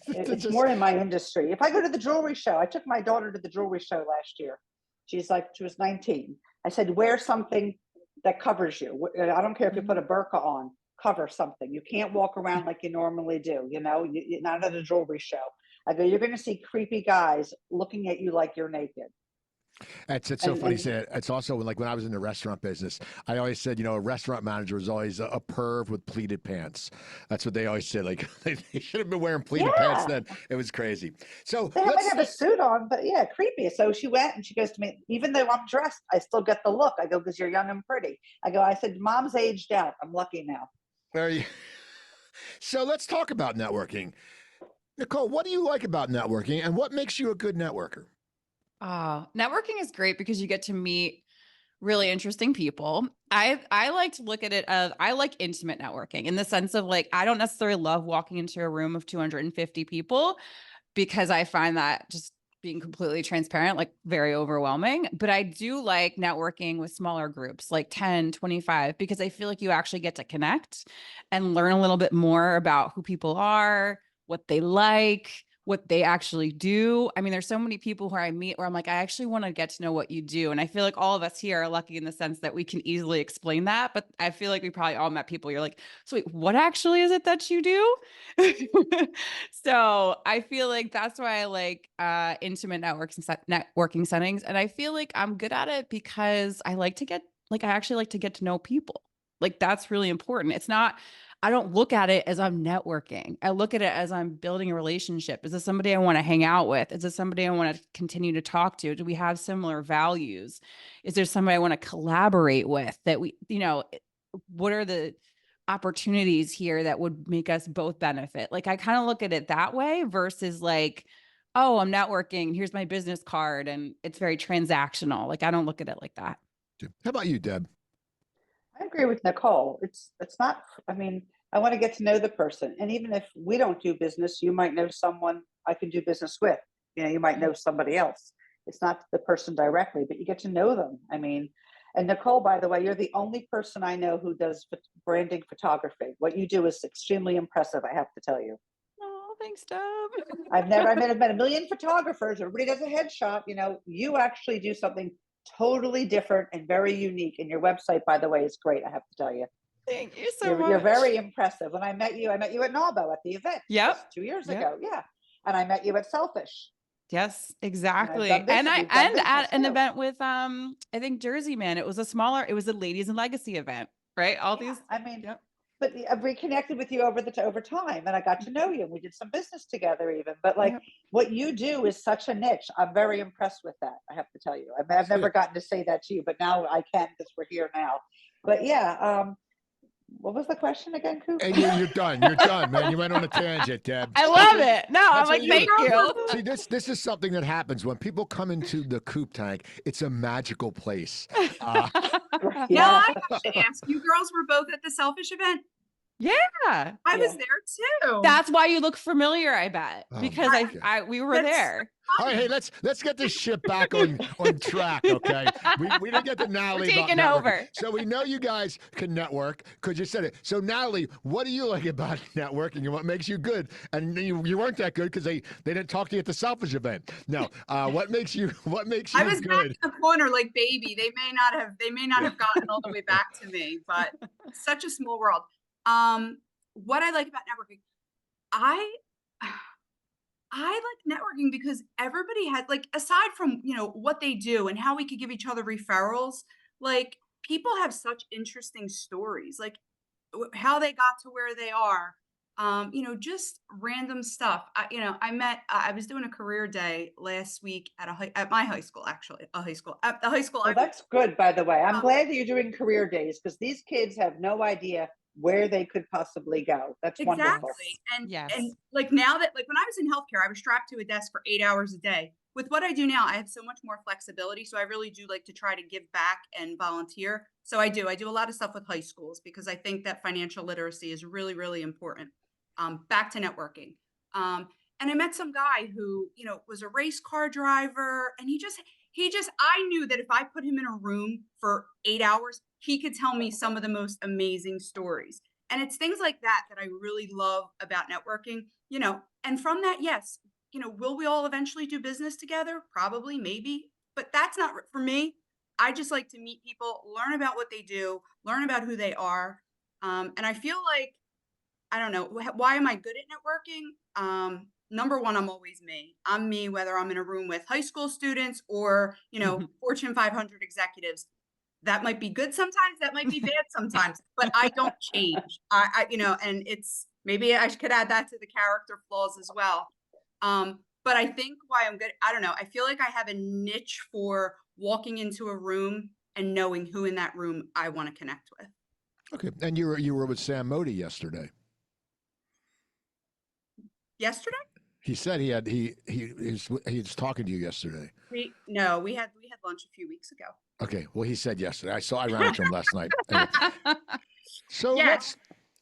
it's more in my industry. If I go to the jewelry show, I took my daughter to the jewelry show last year. She was 19. I said, wear something that covers you. I don't care if you put a burqa on, cover something. You can't walk around like you normally do. You're not at a jewelry show. I go, you're going to see creepy guys looking at you like you're naked. It's so funny saying it. It's also like when I was in the restaurant business, I always said, a restaurant manager was always a perv with pleated pants. That's what they always said. Like they should have been wearing pleated pants then. It was crazy. So they might have a suit on, but yeah, creepy. So she went and she goes to me, even though I'm dressed, I still get the look. I go, because you're young and pretty. I said, mom's aged out. I'm lucky now. There you. So let's talk about networking. Nichole, what do you like about networking and what makes you a good networker? Networking is great because you get to meet really interesting people. I like to look at it as I like intimate networking in the sense of like, I don't necessarily love walking into a room of 250 people because I find that, just being completely transparent, like very overwhelming. But I do like networking with smaller groups, like 10, 25, because I feel like you actually get to connect and learn a little bit more about who people are, what they like, what they actually do. I mean, there's so many people who I meet where I'm like, I actually want to get to know what you do. And I feel like all of us here are lucky in the sense that we can easily explain that. But I feel like we probably all met people. You're like, so wait, what actually is it that you do? So I feel like that's why I like intimate networking settings. And I feel like I'm good at it because I actually like to get to know people. Like that's really important. It's not, I don't look at it as I'm networking. I look at it as I'm building a relationship. Is this somebody I want to hang out with? Is this somebody I want to continue to talk to? Do we have similar values? Is there somebody I want to collaborate with that what are the opportunities here that would make us both benefit? Like, I kind of look at it that way versus like, oh, I'm networking. Here's my business card. And it's very transactional. Like, I don't look at it like that. How about you, Deb? I agree with Nichole. It's not, I want to get to know the person. And even if we don't do business, you might know someone I can do business with. You might know somebody else. It's not the person directly, but you get to know them. And Nichole, by the way, you're the only person I know who does branding photography. What you do is extremely impressive, I have to tell you. Oh, thanks, Deb. I've met a million photographers. Everybody does a headshot. You actually do something totally different and very unique. And your website, by the way, is great, I have to tell you. Thank you so You're much. very impressive. When I met you at NAWBO at the event Yep. just 2 years Yep. ago. Yeah. And I met you at Selfish. Yes, And exactly. I've done And we've done at business an too. event with I think Jersey Man. It was a ladies and legacy event, right? All Yeah, these. I mean, Yep. but I've reconnected with you over time, and I got to know you, and we did some business together even. But like Yep. what you do is such a niche. I'm very impressed with that. I have to tell you. I've never gotten to say that to you, but now I can because we're here now. But yeah, what was the question again, Coop? And you're done. You're done, man. You went on a tangent, Deb. I love it. No, I'm That's like, what thank you. See, this is something that happens when people come into the Coop Tank. It's a magical place. Now Yeah. I have to ask, you girls were both at the Selfish event? Yeah. I was Yeah. there too. That's why you look familiar, I bet. Oh, Because my God. we were there. All right, hey, let's get this shit back on track, okay? We didn't get to Natalie about taking networking. over. So we know you guys can network because you said it. So Natalie, what do you like about networking and what makes you good? And you weren't that good because they didn't talk to you at the Selfish event. No, what makes you I was back good? in the corner like baby. They may not have gotten all the way back to me, but such a small world. What I like about networking, I like networking because everybody has, like, aside from, what they do and how we could give each other referrals, like, people have such interesting stories, like how they got to where they are. Just random stuff. I was doing a career day last week at my high school, actually, at the high school. Well, that's good, by the way. I'm Um, glad that you're doing career days because these kids have no idea where they could possibly go. That's wonderful. Exactly. And Yes. like now that, like, when I was in healthcare, I was strapped to a desk for 8 hours a day. With what I do now, I have so much more flexibility. So I really do like to try to give back and volunteer. So I do a lot of stuff with high schools because I think that financial literacy is really, really important. Back to networking. And I met some guy who, was a race car driver, and I knew that if I put him in a room for 8 hours, he could tell me some of the most amazing stories. And it's things like that that I really love about networking, and from that, yes, will we all eventually do business together? Probably, maybe, but that's not for me. I just like to meet people, learn about what they do, learn about who they are. And I feel like, I don't know, why am I good at networking? Number one, I'm always me. I'm me, whether I'm in a room with high school students or, Fortune 500 executives. That might be good sometimes, that might be bad sometimes, but I don't change. And it's, maybe I could add that to the character flaws as well. But I think why I'm good, I don't know. I feel like I have a niche for walking into a room and knowing who in that room I want to connect with. Okay, and you were with Sam Modi yesterday. Yesterday? He said he was talking to you yesterday. We had lunch a few weeks ago. Okay, well, he said yesterday. I ran into him last night. Anyway. So Yes.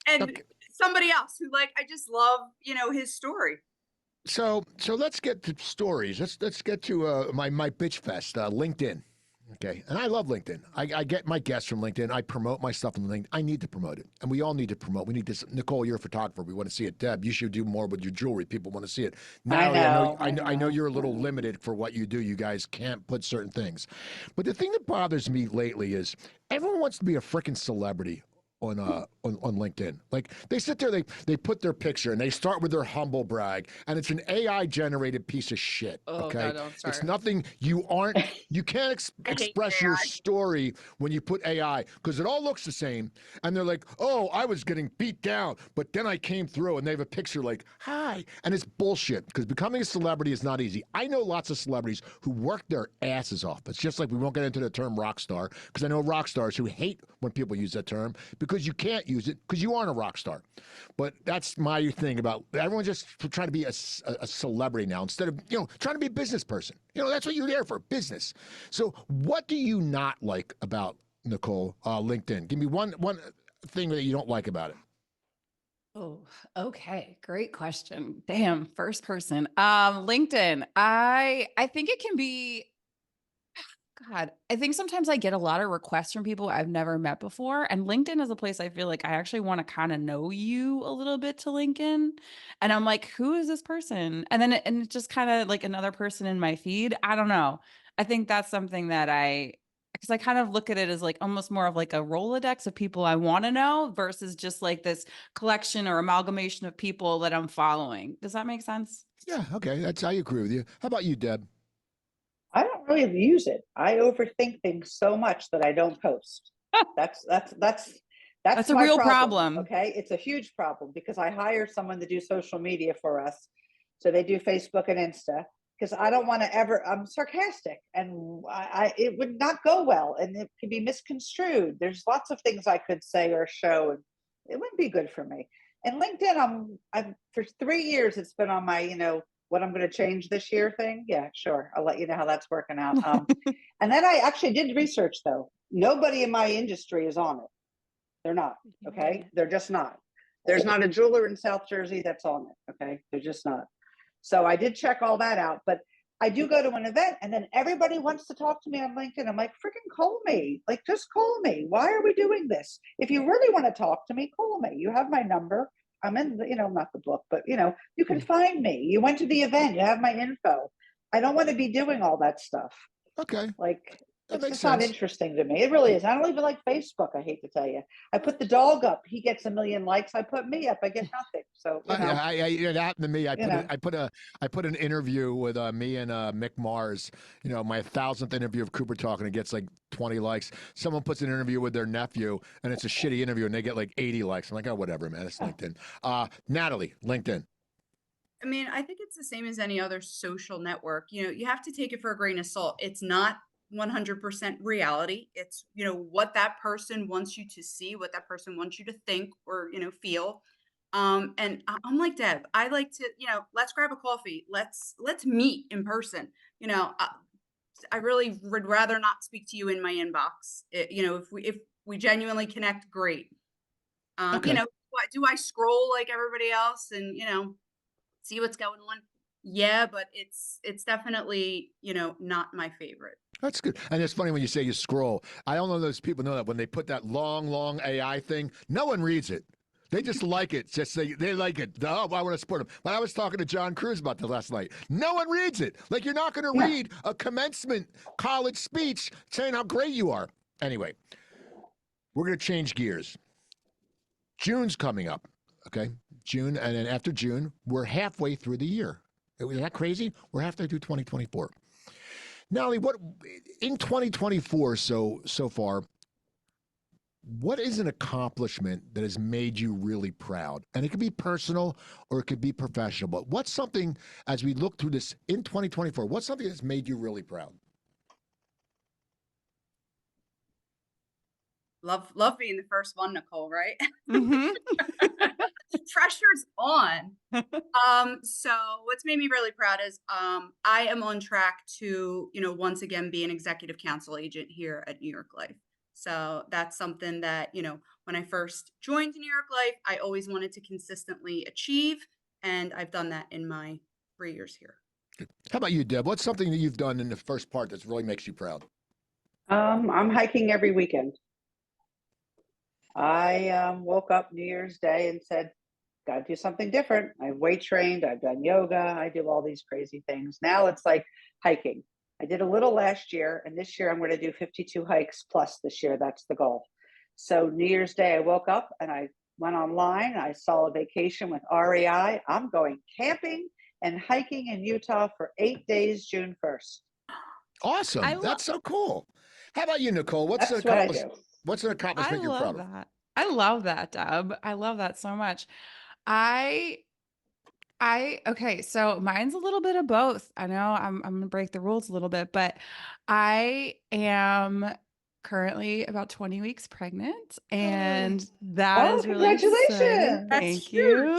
And okay. somebody else who, like, I just love, his story. So let's get to stories. Let's get to my bitch fest, LinkedIn. Okay, and I love LinkedIn. I get my guests from LinkedIn. I promote my stuff on LinkedIn. I need to promote it, and we all need to promote. We need this. Nichole, you're a photographer. We want to see it. Deb, you should do more with your jewelry. People want to see it. Natalie, I know you're a little limited for what you do. You guys can't put certain things, but the thing that bothers me lately is everyone wants to be a freaking celebrity on LinkedIn. Like they sit there, they put their picture and they start with their humble brag, and it's an AI generated piece of shit. Okay, God, don't start. it's nothing. You can't express your story when you put AI because it all looks the same. And they're like, oh, I was getting beat down, but then I came through, and they have a picture like, hi, and it's bullshit because becoming a celebrity is not easy. I know lots of celebrities who work their asses off. It's just like we won't get into the term rock star because I know rock stars who hate when people use that term because you can't use it because you aren't a rock star. But that's my thing about everyone's just trying to be a celebrity now instead of, trying to be a business person. That's what you're there for, business. So what do you not like about, Nichole, LinkedIn? Give me one thing that you don't like about it. Oh, okay. Great question. Damn, first person. LinkedIn. I think it can be, God, I think sometimes I get a lot of requests from people I've never met before. And LinkedIn is a place I feel like I actually want to kind of know you a little bit to LinkedIn. And I'm like, who is this person? And then it's just kind of like another person in my feed. I don't know. I think that's something that I because I kind of look at it as like almost more of like a Rolodex of people I want to know versus just like this collection or amalgamation of people that I'm following. Does that make sense? Yeah. Okay. I agree with you. How about you, Deb? I don't really use it. I overthink things so much that I don't post. That's That's a my real problem. problem. Okay, it's a huge problem because I hire someone to do social media for us, so they do Facebook and Insta. Because I don't want to ever. I'm sarcastic, and it would not go well, and it could be misconstrued. There's lots of things I could say or show, and it wouldn't be good for me. And LinkedIn, I'm for 3 years. It's been on my, what I'm going to change this year thing. Yeah, sure. I'll let you know how that's working out. And then I actually did research though. Nobody in my industry is on it. They're not. Okay. They're just not. There's not a jeweler in South Jersey that's on it. Okay. They're just not. So I did check all that out, but I do go to an event and then everybody wants to talk to me on LinkedIn. I'm like, freaking call me. Like, just call me. Why are we doing this? If you really want to talk to me, call me. You have my number. I'm in the, not the book, but you can find me. You went to the event, you have my info. I don't want to be doing all that stuff. Okay. Like, That it's makes just not sense. interesting to me. It really is. I don't even like Facebook, I hate to tell you. I put the dog up, he gets 1 million likes. I put me up, I get nothing. So It happened to me. I know. put an interview with me and Mick Mars. My 1,000th interview of Cooper Talk, and it gets like 20 likes. Someone puts an interview with their nephew, and it's a shitty interview, and they get like 80 likes. I'm like, oh, whatever, man. It's LinkedIn. Natalie, LinkedIn. I mean, I think it's the same as any other social network. You have to take it for a grain of salt. It's not 100% reality. It's, what that person wants you to see, what that person wants you to think or, feel. And I'm like Deb. I like to, let's grab a coffee. Let's meet in person. I really would rather not speak to you in my inbox. If we genuinely connect, great. Okay. Do I scroll like everybody else and, see what's going on? Yeah, but it's definitely, not my favorite. That's good. And it's funny when you say you scroll. I don't know those people know that when they put that long AI thing, no one reads it. They just like it. Just they like it. Oh, I want to support them. When I was talking to John Cruz about this last night, no one reads it. Like, you're not going to read a commencement college speech saying how great you are. Anyway, we're going to change gears. June's coming up. Okay, June, and then after June, we're halfway through the year. Is that crazy? We're halfway through 2024. Natalie, what in 2024 so far? What is an accomplishment that has made you really proud? And it could be personal or it could be professional. But what's something, as we look through this in 2024, what's something that's made you really proud? Love being the first one, Nichole, right? Mm-hmm. Pressure's on. So what's made me really proud is I am on track to, once again be an executive council agent here at New York Life. So that's something that, when I first joined New York Life, I always wanted to consistently achieve. And I've done that in my 3 years here. How about you, Deb? What's something that you've done in the first part that really makes you proud? I'm hiking every weekend. I woke up New Year's Day and said, got to do something different. I've weight trained. I've done yoga. I do all these crazy things. Now it's like hiking. I did a little last year, and this year I'm going to do 52 hikes plus this year. That's the goal. So New Year's Day, I woke up and I went online. I saw a vacation with REI. I'm going camping and hiking in Utah for 8 days, June 1st. Awesome. That's so cool. How about you, Nichole? What's That's what I do. What's an accomplishment you're proud of? I love that, Deb. I love that so much. Okay, so mine's a little bit of both. I know I'm gonna break the rules a little bit, but I am currently about 20 weeks pregnant, and that is really exciting. Congratulations. Thank you.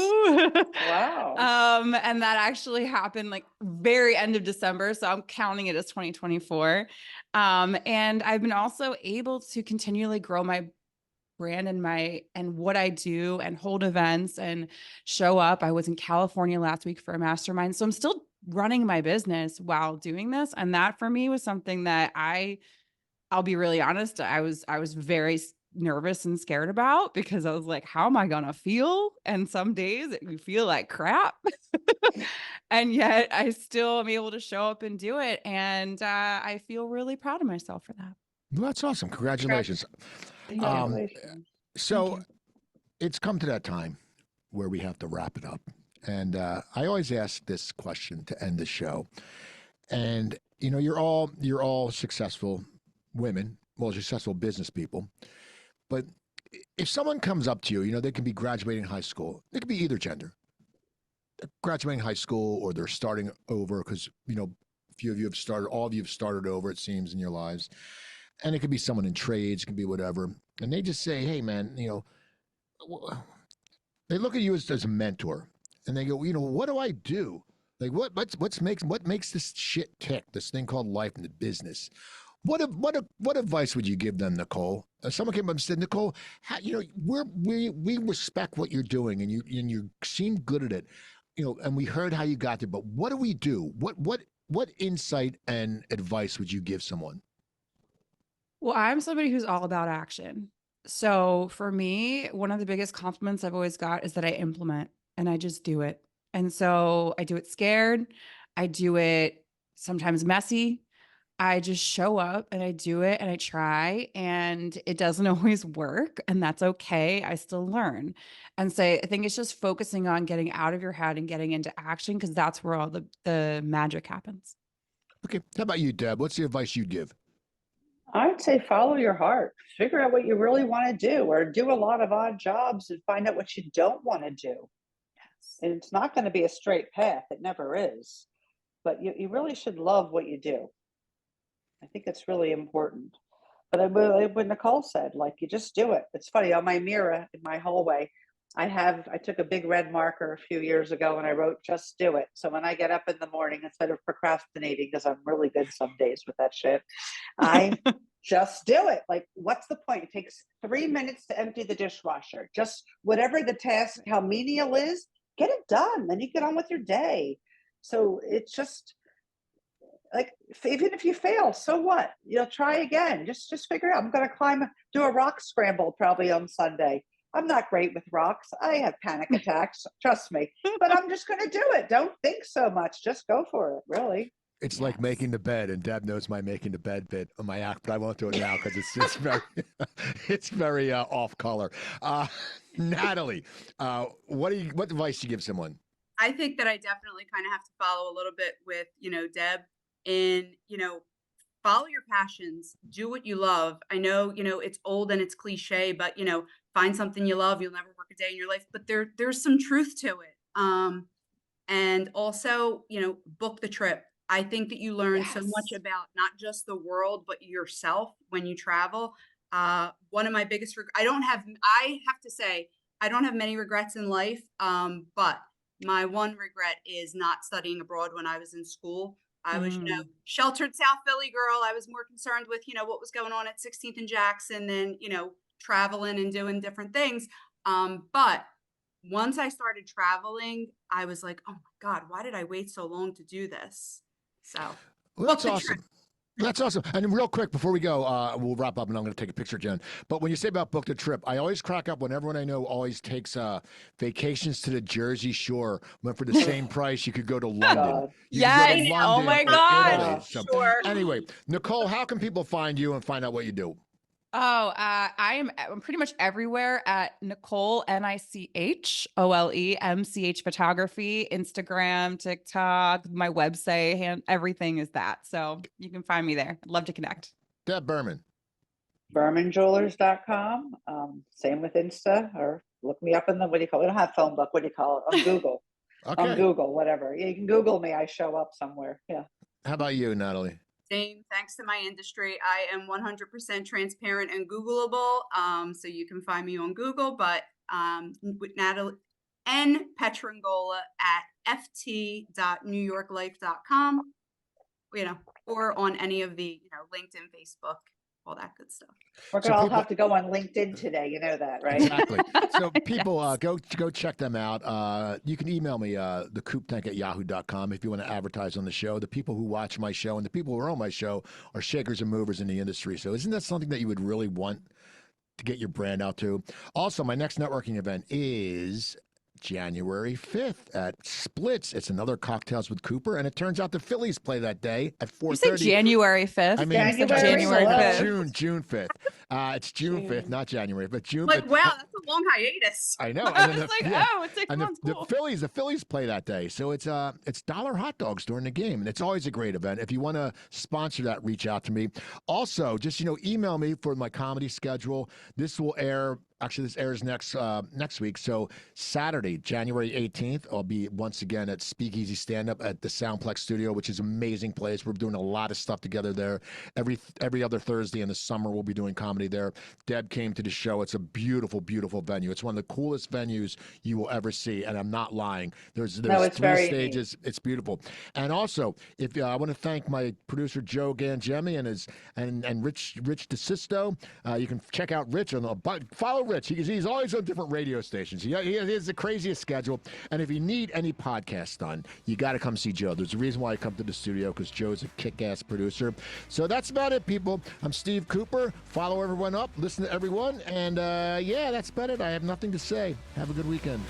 Wow. And that actually happened like very end of December, so I'm counting it as 2024. And I've been also able to continually grow my brand and what I do and hold events and show up. I was in California last week for a mastermind. So I'm still running my business while doing this. And that for me was something that I'll be really honest, I was very nervous and scared about, because I was like, how am I going to feel? And some days you feel like crap. And yet I still am able to show up and do it. And I feel really proud of myself for that. Well, that's awesome. Congratulations. Congratulations. So it's come to that time where we have to wrap it up. And I always ask this question to end the show. And you know, you're all successful women, well, successful business people. But if someone comes up to you, you know, they can be graduating high school. They could be either gender. They're graduating high school, or they're starting over because, you know, few of you have started, all of you have started over, it seems, in your lives. And it could be someone in trades, it could be whatever. And they just say, hey, man, you know, they look at you as a mentor, and they go, you know, what do I do? Like, what makes this shit tick? This thing called life and the business. What advice would you give them, Nichole? Someone came up and said, Nichole, you know, we respect what you're doing, and you seem good at it, you know, and we heard how you got there. But what do we do? What insight and advice would you give someone? Well, I'm somebody who's all about action. So for me, one of the biggest compliments I've always got is that I implement and I just do it. And so I do it scared. I do it sometimes messy. I just show up and I do it and I try, and it doesn't always work, and that's okay. I still learn. And so I think it's just focusing on getting out of your head and getting into action, because that's where all the magic happens. Okay. How about you, Deb? What's the advice you'd give? I'd say follow your heart. Figure out what you really want to do, or do a lot of odd jobs and find out what you don't want to do. Yes. And it's not going to be a straight path. It never is. But you really should love what you do. I think it's really important. But what Nichole said, like, you just do it. It's funny, on my mirror in my hallway, I took a big red marker a few years ago and I wrote, just do it. So when I get up in the morning, instead of procrastinating, because I'm really good some days with that shit, I just do it. Like, what's the point? It takes 3 minutes to empty the dishwasher. Just whatever the task, how menial is, get it done. Then you get on with your day. So it's just, like, even if you fail, so what? You'll try again. Just figure out. I'm going to do a rock scramble probably on Sunday. I'm not great with rocks. I have panic attacks, trust me. But I'm just going to do it. Don't think so much. Just go for it, really. It's like making the bed, and Deb knows my making the bed bit on my act, but I won't do it now because it's very it's very off color. Natalie, what advice do you give someone? I think that I definitely kind of have to follow a little bit with, you know, Deb, and, you know, follow your passions, do what you love. I know, you know, it's old and it's cliche, but, you know, find something you love. You'll never work a day in your life, but there's some truth to it. And also, you know, book the trip. I think that you learn so much about not just the world, but yourself when you travel. One of my biggest, I have to say, I don't have many regrets in life. But my one regret is not studying abroad when I was in school. I was, you know, sheltered South Philly girl. I was more concerned with, you know, what was going on at 16th and Jackson than, you know, traveling and doing different things. But once I started traveling, I was like, oh my God, why did I wait so long to do this? So well, that's awesome. That's awesome. And real quick, before we go, we'll wrap up and I'm going to take a picture, Jen. But when you say about book the trip, I always crack up when everyone I know always takes vacations to the Jersey Shore, when for the same price you could go to London. Yes. Oh my God. So, sure. anyway, Nichole, how can people find you and find out what you do? Oh, I'm pretty much everywhere at Nichole, Nichole, MCH Photography, Instagram, TikTok, my website, and everything is that. So you can find me there. I'd love to connect. Deb Berman. BermanJewelers.com. Same with Insta, or look me up in the, what do you call it? We don't have phone book. What do you call it? On Google. Okay. On Google, whatever. You can Google me. I show up somewhere. Yeah. How about you, Natalie? Same, thanks to my industry. I am 100% transparent and Googleable. So you can find me on Google, but with Natalie N. Petrongola at ft.newyorklife.com, you know, or on any of the, you know, LinkedIn, Facebook, all that good stuff. We're going to all have to go on LinkedIn today. You know that, right? Exactly. So people, go check them out. You can email me, the Coop Tank at yahoo.com if you want to advertise on the show. The people who watch my show and the people who are on my show are shakers and movers in the industry. So isn't that something that you would really want to get your brand out to? Also, my next networking event is January 5th at Splits. It's another Cocktails with Cooper, and it turns out the Phillies play that day at 4:30. You said January 5th. I mean, You said January, January hello. 5th. June 5th. It's June 5th, June. not January, but June Like, 5th. wow, that's a long hiatus. I know. I And then was like, yeah. oh, it's 6 And months. the Cool. Phillies play that day, so it's dollar hot dogs during the game, and it's always a great event. If you want to sponsor that, reach out to me. Also, just email me for my comedy schedule. This will air. Actually, this airs next week. So Saturday, January 18th, I'll be once again at Speakeasy Stand Up at the Soundplex Studio, which is an amazing place. We're doing a lot of stuff together there. Every other Thursday in the summer, we'll be doing comedy there. Deb came to the show. It's a beautiful, beautiful venue. It's one of the coolest venues you will ever see, and I'm not lying. There's it's 3 very stages. It's beautiful. And also, if I want to thank my producer Joe Gangemi and Rich DeSisto. You can check out Rich follow Rich. He's always on different radio stations. He has the craziest schedule. And if you need any podcast done, you got to come see Joe. There's a reason why I come to the studio, because Joe's a kick-ass producer. So that's about it, people. I'm Steve Cooper. Follow everyone up. Listen to everyone. And yeah, that's about it. I have nothing to say. Have a good weekend.